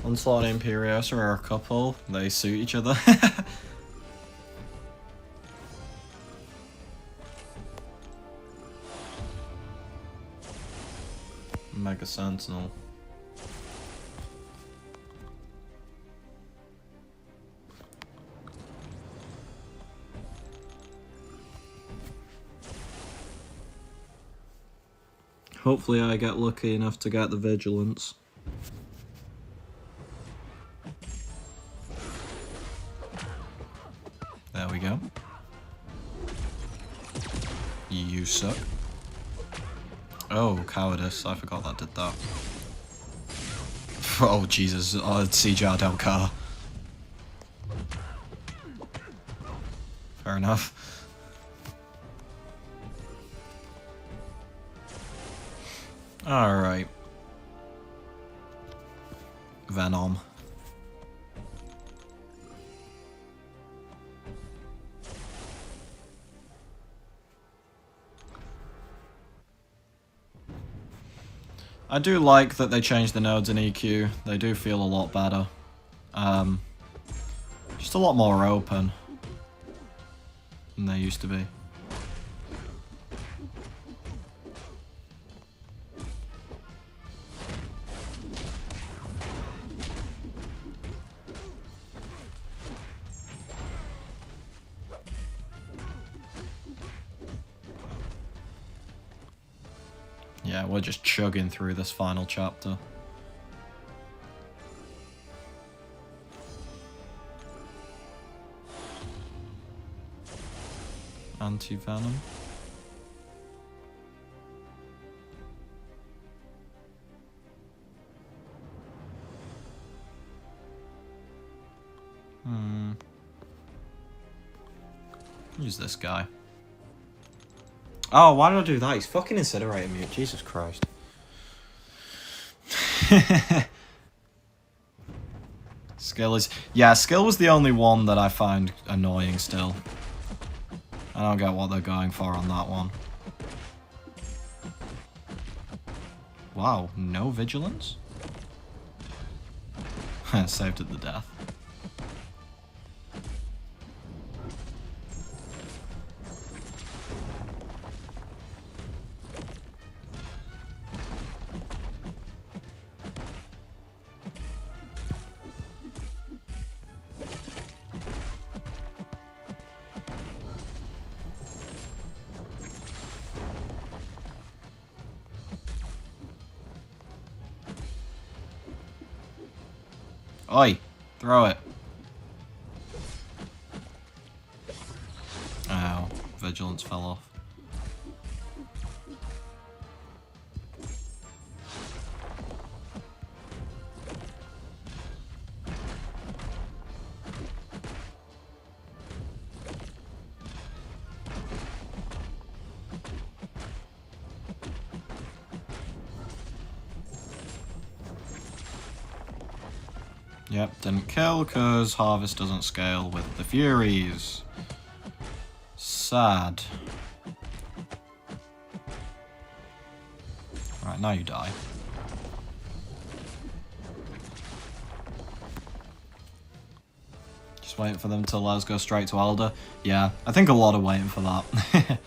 Onslaught and Imperiosa are a couple. They suit each other. Mega Sentinel. Hopefully I get lucky enough to get the Vigilance. There we go. You suck. Oh, Cowardice. I forgot that did that. Oh, Jesus. Oh, CJR Del Car. Fair enough. Alright. Venom. I do like that they changed the nodes in EQ. They do feel a lot better. Just a lot more open than they used to be. Yeah, we're just chugging through this final chapter. Anti-venom. Use this guy. Oh, why did I do that? He's fucking incinerating me. Jesus Christ. Skill is... Yeah, skill was the only one that I find annoying still. I don't get what they're going for on that one. Wow, no vigilance? Saved at the death. Oi! Throw it. Ow. Vigilance fell off. Yep, didn't kill because Harvest doesn't scale with the Furies. Sad. Right, now you die. Just waiting for them to let us go straight to Elder. Yeah, I think a lot are waiting for that.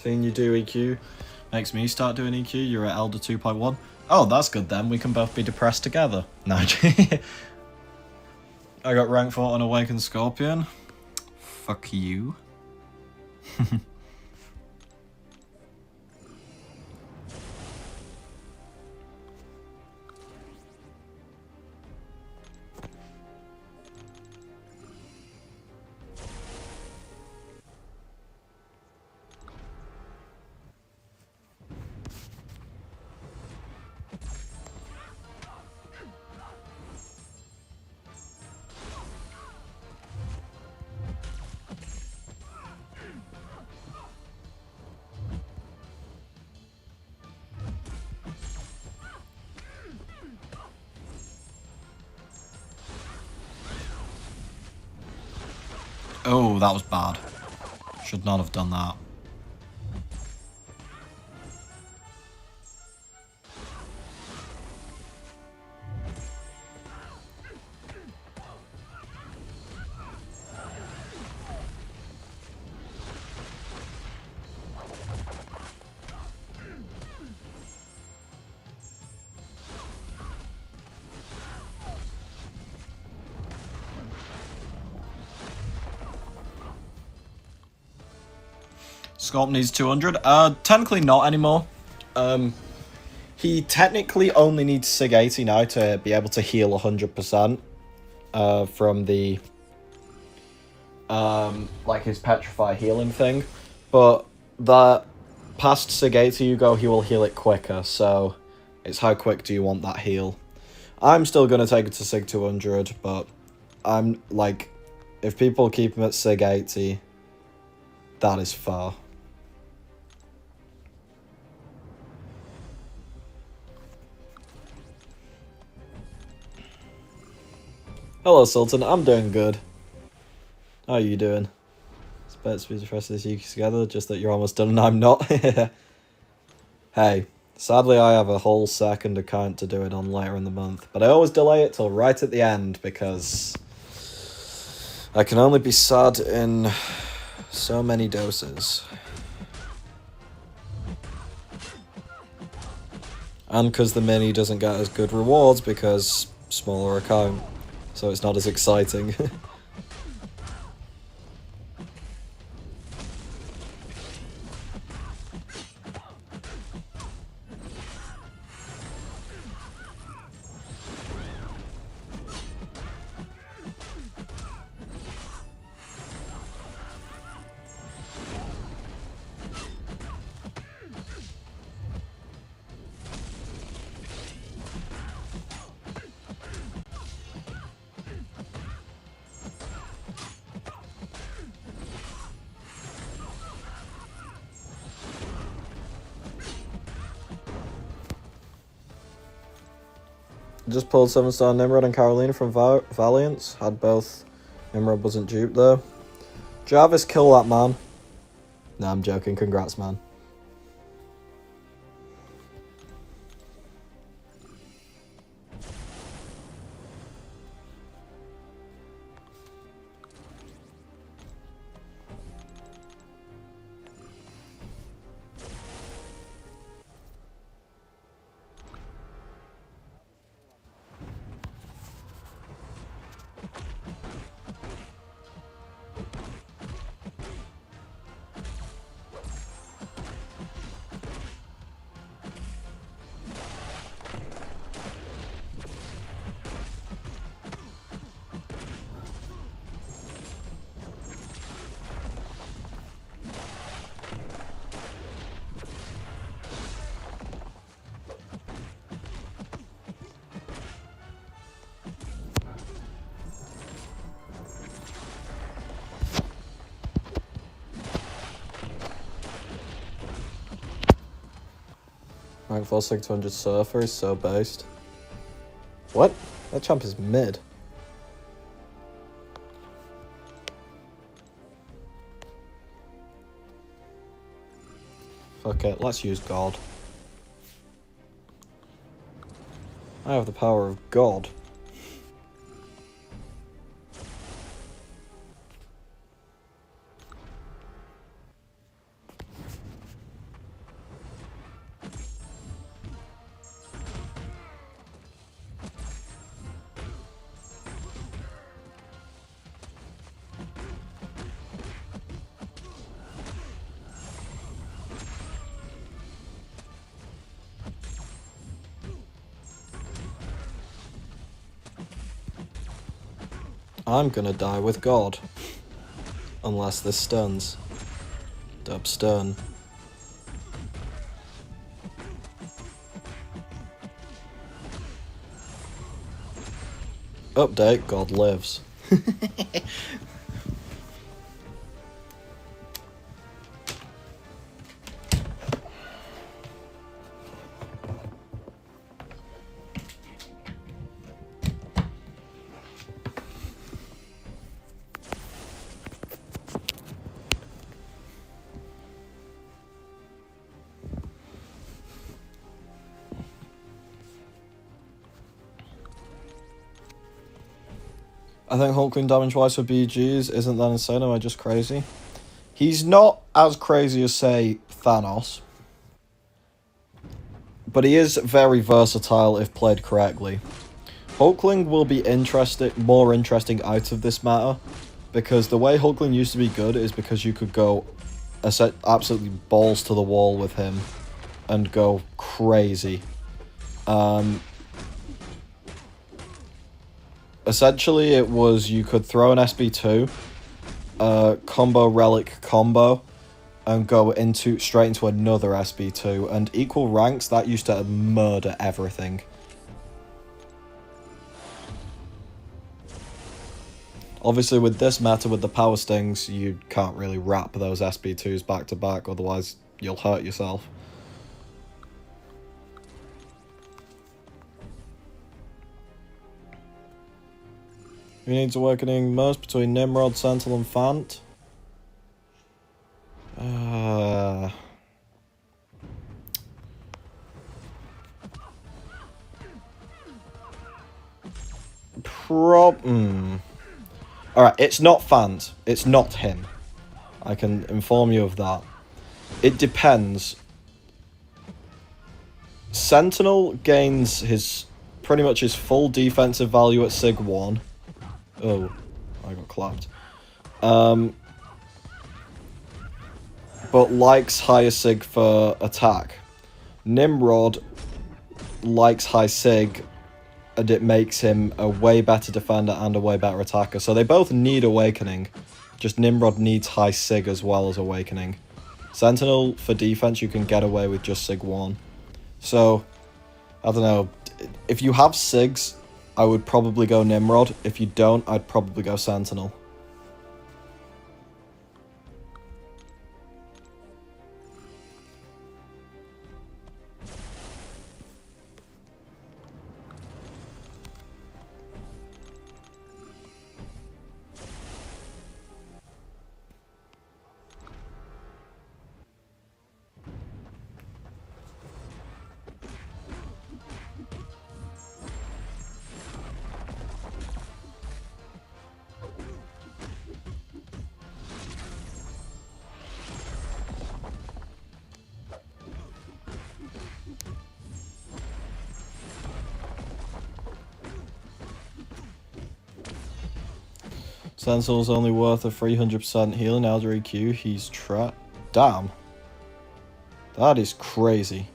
Seeing you do EQ makes me start doing EQ. You're at Elder 2.1. Oh, that's good then. We can both be depressed together. No, I got rank 4 on Awakened Scorpion. Fuck you. Oh, that was bad. Should not have done that. Scorp needs 200. Technically not anymore. He technically only needs Sig 80 now to be able to heal 100% from the like his Petrify healing thing. But that past Sig 80 you go, he will heal it quicker, so it's how quick do you want that heal. I'm still going to take it to Sig 200, but I'm like, if people keep him at Sig 80, that is far. Hello, Sultan. I'm doing good. How are you doing? It's better to be the rest of this week together, just that you're almost done and I'm not. Hey, sadly I have a whole second account to do it on later in the month, but I always delay it till right at the end because I can only be sad in so many doses. And because the mini doesn't get as good rewards because smaller account, so it's not as exciting. Just pulled 7-star Nimrod and Carolina from Valiant. Had both. Nimrod wasn't duped though. Jarvis, kill that man. No, I'm joking. Congrats, man. Rank 4 600 Surfer is so based. What? That champ is mid. Fuck it, let's use God. I have the power of God. I'm gonna die with God. Unless this stuns. Dub stun. Update, God lives. I think Hulkling damage wise for BGs isn't that insane, am I just crazy? He's not as crazy as, say, Thanos. But he is very versatile if played correctly. Hulkling will be more interesting out of this meta, because the way Hulkling used to be good is because you could go absolutely balls to the wall with him and go crazy. Essentially, it was you could throw an SB2, combo Relic combo, and go straight into another SB2, and equal ranks, that used to murder everything. Obviously, with this meta, with the power stings, you can't really wrap those SB2s back to back, otherwise you'll hurt yourself. Who needs awakening most between Nimrod, Sentinel, and Fant? Alright, it's not Fant. It's not him. I can inform you of that. It depends. Sentinel gains pretty much his full defensive value at Sig 1. Oh, I got clapped. But likes higher Sig for attack. Nimrod likes high Sig, and it makes him a way better defender and a way better attacker. So they both need awakening. Just Nimrod needs high Sig as well as awakening. Sentinel, for defense, you can get away with just Sig 1. So, I don't know. If you have Sigs, I would probably go Nimrod. If you don't, I'd probably go Sentinel. Sentinel's only worth a 300% healing elder EQ. He's Damn. That is crazy.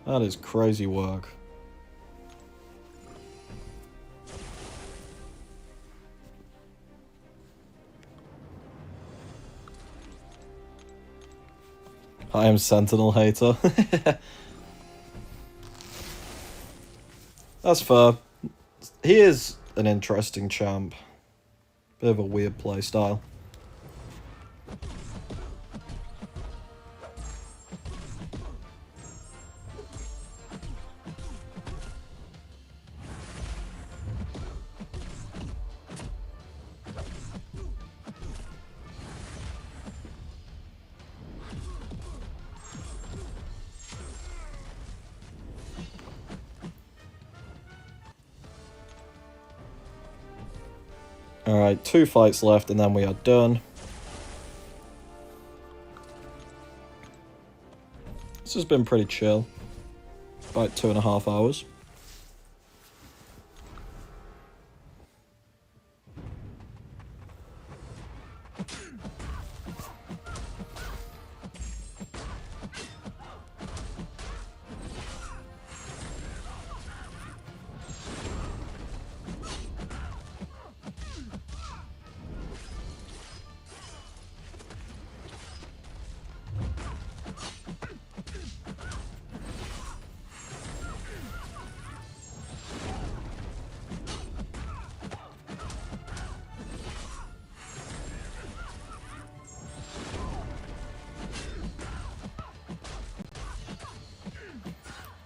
That is crazy work. I am Sentinel hater. That's fair. He is an interesting champ. Bit of a weird playstyle. Alright, 2 fights left and then we are done. This has been pretty chill. About 2.5 hours.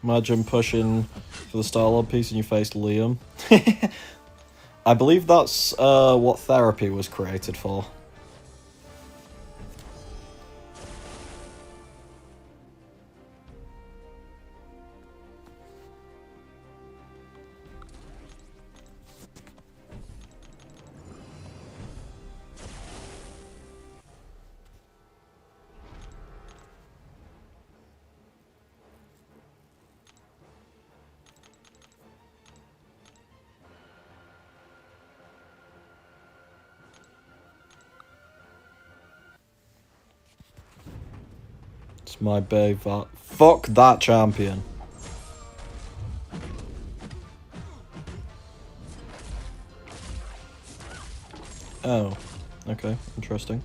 Imagine pushing for the Star-Lord piece and you faced Liam. I believe that's what therapy was created for. It's my babe. Fuck that champion. Oh, okay, interesting.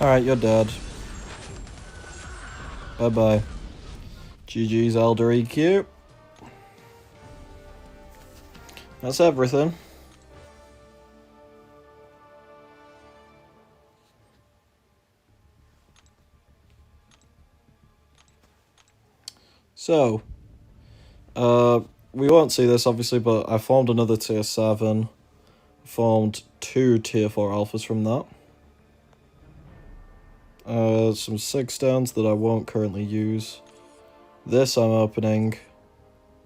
Alright, you're dead. Bye-bye. GG's Elder EQ. That's everything. So, we won't see this obviously, but I formed another tier 7. Formed 2 tier 4 alphas from that. Some 6 stones that I won't currently use. This I'm opening.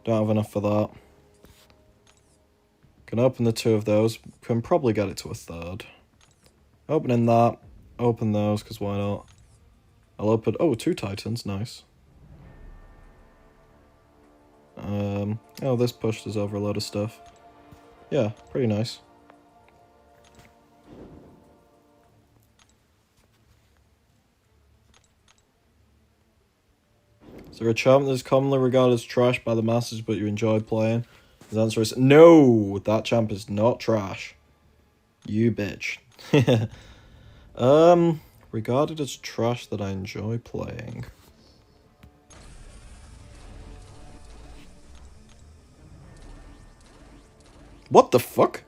Don't have enough for that. Can open the 2 of those. Can probably get it to a 3rd. Opening that. Open those, because why not? I'll open... Oh, 2 titans. Nice. Oh, this pushed us over a lot of stuff. Yeah, pretty nice. Is there a champ that is commonly regarded as trash by the masses but you enjoy playing? His answer is no! That champ is not trash. You bitch. Regarded as trash that I enjoy playing. What the fuck?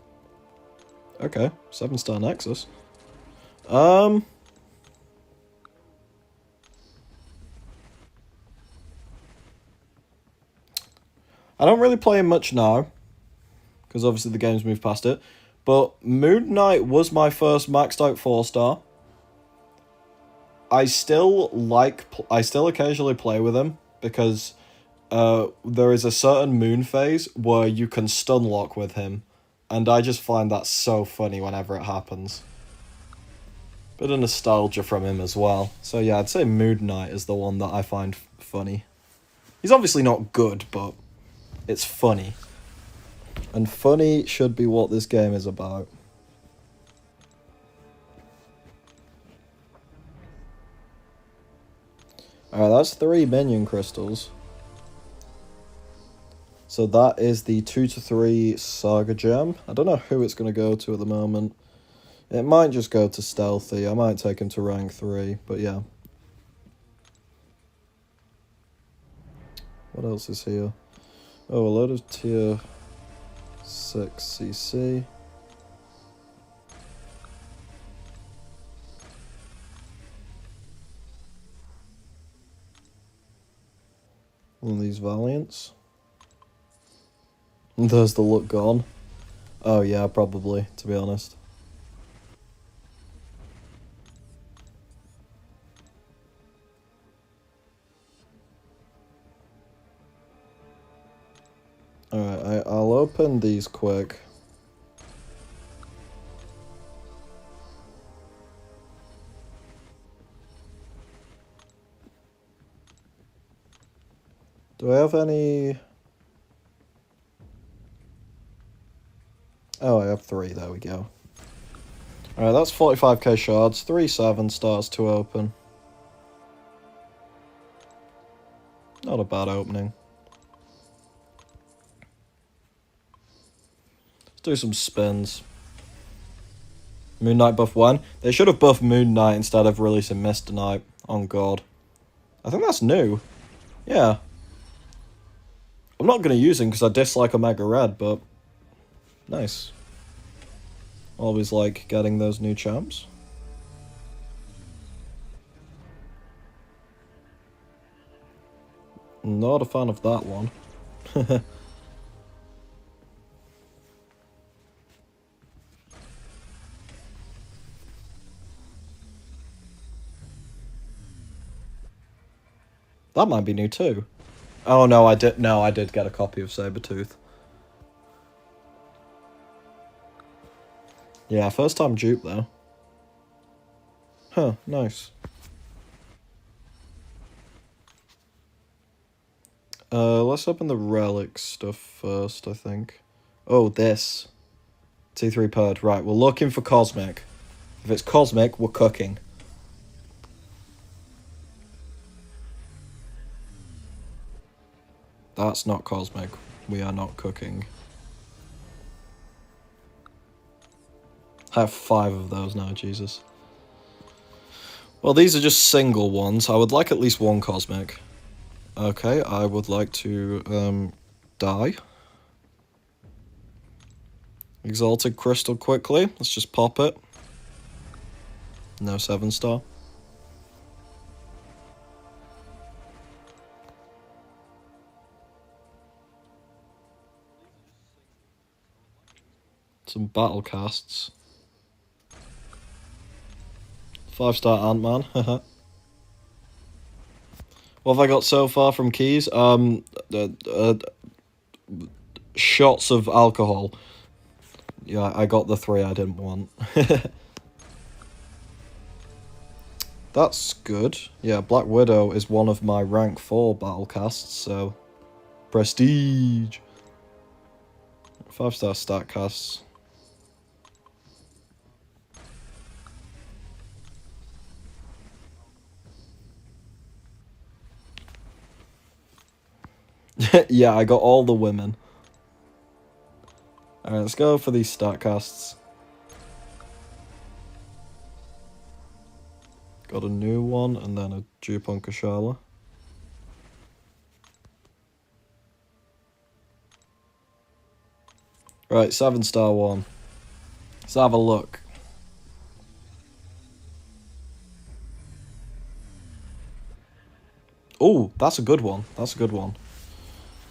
Okay, 7-star Nexus. I don't really play him much now, because obviously the game's moved past it, but Moon Knight was my first maxed out 4-star. I still occasionally play with him, because there is a certain moon phase where you can stun lock with him, and I just find that so funny whenever it happens. Bit of nostalgia from him as well. So yeah, I'd say Moon Knight is the one that I find funny. He's obviously not good, but it's funny. And funny should be what this game is about. Alright, that's 3 minion crystals. So that is the 2-3 Saga Gem. I don't know who it's going to go to at the moment. It might just go to Stealthy. I might take him to rank 3, but yeah. What else is here? Oh, a load of tier 6 CC. One of these Valiants. There's the look gone. Oh yeah, probably, to be honest. Alright, I'll open these quick. Do I have any... Oh, I have 3, there we go. Alright, that's 45k shards, 3 7-stars to open. Not a bad opening. Let's do some spins. Moon Knight buff 1. They should have buffed Moon Knight instead of releasing Mr. Knight. On God. I think that's new. Yeah. I'm not going to use him because I dislike Omega Red, but... Nice. Always like getting those new champs. Not a fan of that one. That might be new too. Oh no, I did. No, I did get a copy of Sabretooth. Yeah, first time dupe though. Huh, nice. Let's open the Relic stuff first, I think. Oh, this. T3 Purd. Right, we're looking for Cosmic. If it's Cosmic, we're cooking. That's not Cosmic. We are not cooking. I have 5 of those now, Jesus. Well, these are just single ones. I would like at least one Cosmic. Okay, I would like to, die. Exalted Crystal quickly. Let's just pop it. No 7-star. Some battle casts. 5-star Ant-Man. What have I got so far from keys? Shots of alcohol. Yeah, I got the 3 I didn't want. That's good. Yeah, Black Widow is one of my rank 4 battle casts, so... Prestige! 5-star stat casts. Yeah, I got all the women. Alright, let's go for these stat casts. Got a new one, and then a dupe on Kashala. Right, 7-star one. Let's have a look. Oh, that's a good one. That's a good one.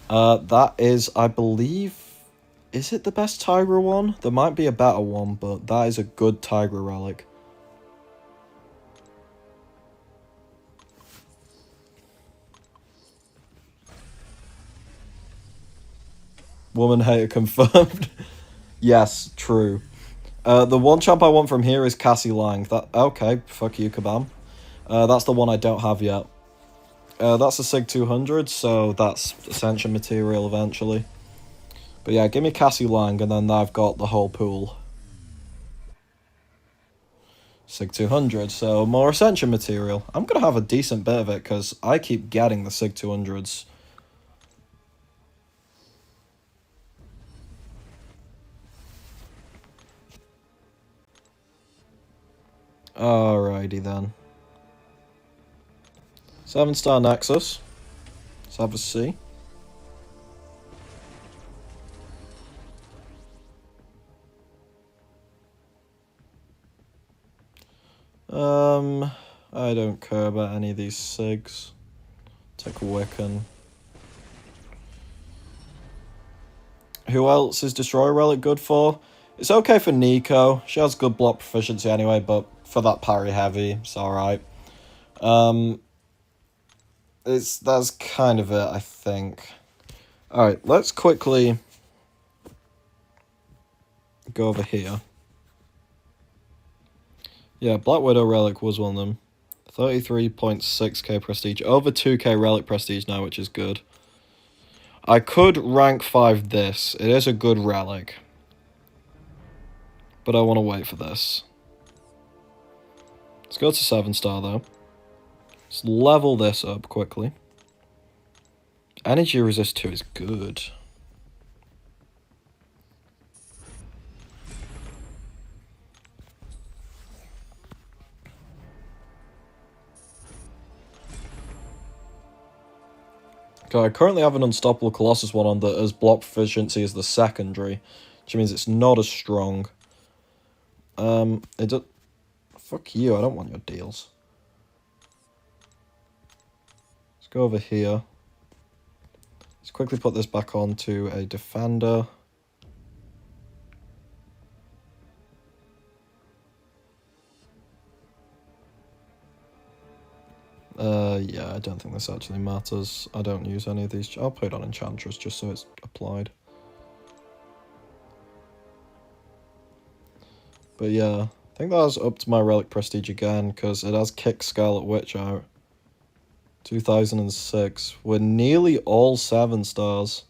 That is, I believe... Is it the best Tigra one? There might be a better one, but that is a good Tigra relic. Woman hater confirmed. Yes, true. The one champ I want from here is Cassie Lang. That okay, fuck you, Kabam. That's the one I don't have yet. That's a Sig 200, so that's Ascension material eventually. But yeah, give me Cassie Lang, and then I've got the whole pool. Sig 200, so more Ascension material. I'm gonna have a decent bit of it, because I keep getting the Sig 200s. Alrighty then. 7-star Nexus. Let's have a C. I don't care about any of these SIGs. Take Wiccan. Who else is Destroyer Relic good for? It's okay for Nico. She has good block proficiency anyway, but for that parry heavy, it's alright. That's kind of it, I think. Alright, let's quickly go over here. Yeah, Black Widow Relic was one of them. 33.6k prestige. Over 2k Relic prestige now, which is good. I could rank 5 this. It is a good Relic. But I want to wait for this. Let's go to 7-star though. Let's level this up quickly. Energy resist 2 is good. Okay, I currently have an Unstoppable Colossus one on that as block proficiency as the secondary, which means it's not as strong. It does... Fuck you, I don't want your deals. Let's go over here. quickly put this back on to a defender. Yeah, I don't think this actually matters. I don't use any of these. I'll put it on Enchantress just so it's applied. But yeah, I think that has upped my Relic Prestige again, because it has kicked Scarlet Witch out. 2006. We're nearly all 7 stars.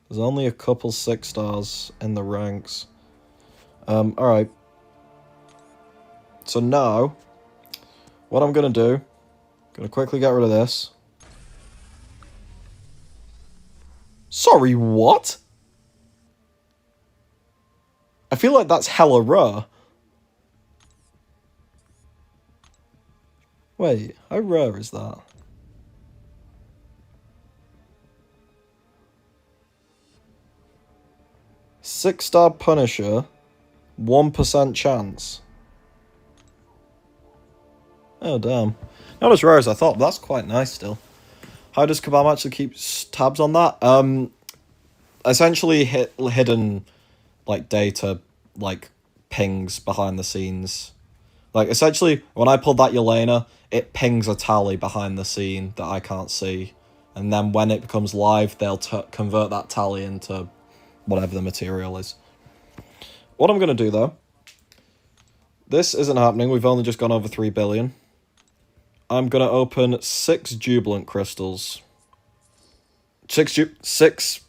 There's only a couple 6 stars in the ranks. Alright. So now, what I'm going to do, going to quickly get rid of this. Sorry, what? I feel like that's hella rare. Wait, how rare is that? Six-star Punisher, 1% chance. Oh, damn. Not as rare as I thought, but that's quite nice still. How does Kabam actually keep tabs on that? Essentially hidden, like, data, like, pings behind the scenes. Like, essentially, when I pulled that Yelena, it pings a tally behind the scene that I can't see. And then when it becomes live, they'll convert that tally into whatever the material is. What I'm going to do, though, this isn't happening. We've only just gone over 3 billion. I'm going to open 6 Jubilant Crystals. 6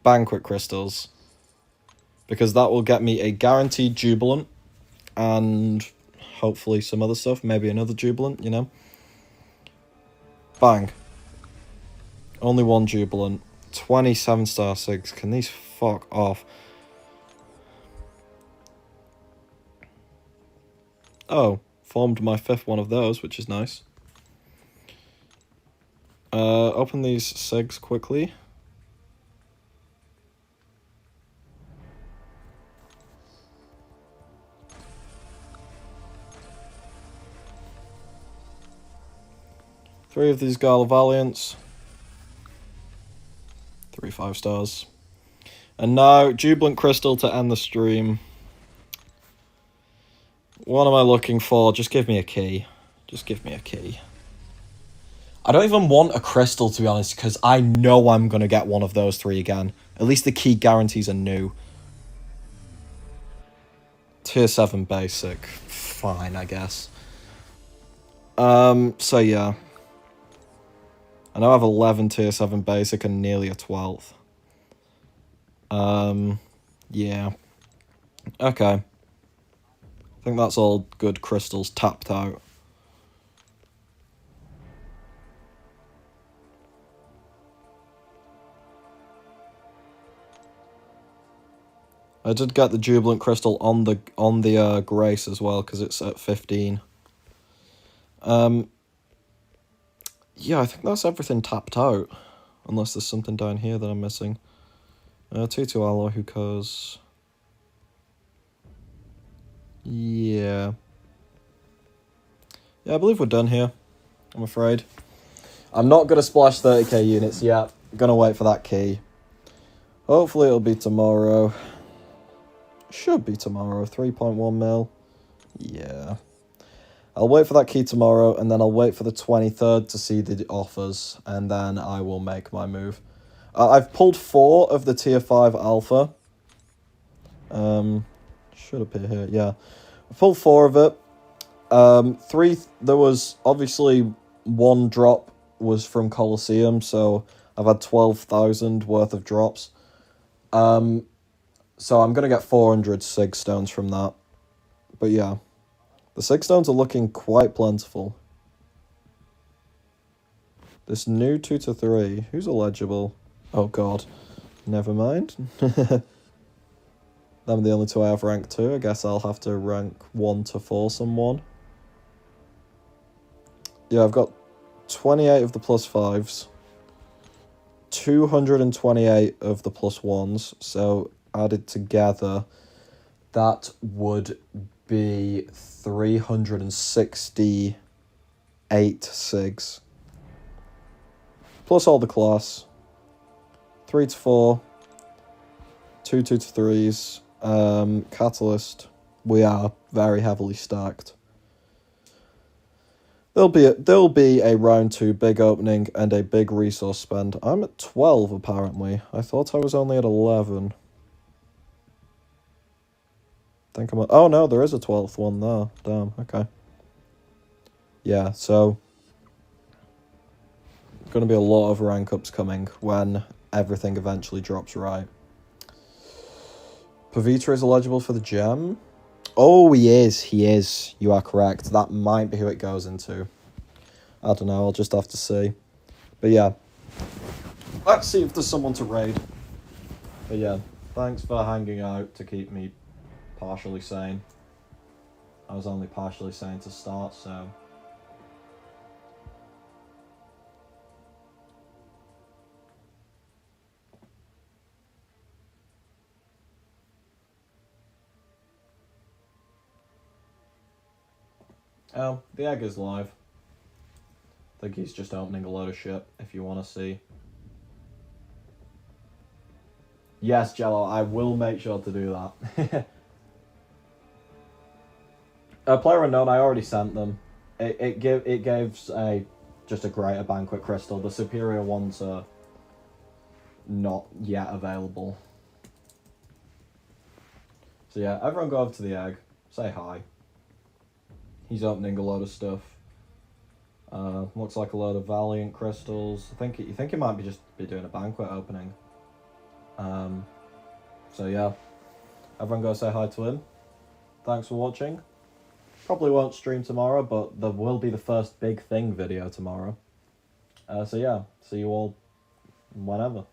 Banquet Crystals. Because that will get me a guaranteed Jubilant. And hopefully some other stuff. Maybe another Jubilant, you know. Bang. Only 1 Jubilant. 27 star 6. Can these fuck off? Oh, formed my 5th one of those, which is nice. Open these SIGs quickly. Three of these Gala Valiants. 3 5 stars. And now, Jubilant Crystal to end the stream. What am I looking for? Just give me a key. Just give me a key. I don't even want a crystal, to be honest, because I know I'm going to get one of those 3 again. At least the key guarantees are new. Tier 7 basic. Fine, I guess. So yeah. I now have 11 tier 7 basic and nearly a 12th. Yeah. Okay. I think that's all good crystals tapped out. I did get the Jubilant Crystal on the Grace as well, because it's at 15. Yeah, I think that's everything tapped out. Unless there's something down here that I'm missing. 2-2 alloy, who cares? Yeah. Yeah, I believe we're done here. I'm afraid. I'm not going to splash 30k units yet. I'm going to wait for that key. Hopefully it'll be tomorrow. Should be tomorrow. 3.1 mil. Yeah. I'll wait for that key tomorrow, and then I'll wait for the 23rd to see the offers, and then I will make my move. I've pulled 4 of the tier 5 alpha. Should appear here, yeah. I pulled 4 of it. 3, there was obviously 1 drop was from Colosseum, so I've had 12,000 worth of drops. So I'm going to get 400 Sig Stones from that. But yeah. The Sig Stones are looking quite plentiful. This new 2-3, who's eligible? Oh god, never mind. Them are the only 2 I have rank 2. I guess I'll have to rank 1 to 4 someone. Yeah, I've got 28 of the +5s. 228 of the +1s. So added together, that would be 368 SIGs. Plus all the class. 3 to 4, 2 2 to 3s, Catalyst. We are very heavily stacked. There'll be a round 2 big opening and a big resource spend. I'm at 12 apparently. I thought I was only at 11. Think I'm at, oh no, there is a 12th one there. Damn, okay. Yeah, so going to be a lot of rank ups coming when everything eventually drops right. Pavitra is eligible for the gem. Oh, he is. You are correct. That might be who it goes into. I don't know, I'll just have to see. But yeah. Let's see if there's someone to raid. But yeah, thanks for hanging out to keep me partially sane. I was only partially sane to start, so... Oh, the egg is live. I think he's just opening a load of shit, if you want to see. Yes, Jello, I will make sure to do that. Player unknown, I already sent them. It gives just a greater Banquet crystal. The superior ones are not yet available. So yeah, everyone go over to the egg. Say hi. He's opening a load of stuff. Looks like a load of Valiant crystals. You think he might be doing a Banquet opening. So yeah, everyone go say hi to him. Thanks for watching. Probably won't stream tomorrow, but there will be the first big thing video tomorrow. So yeah, see you all whenever.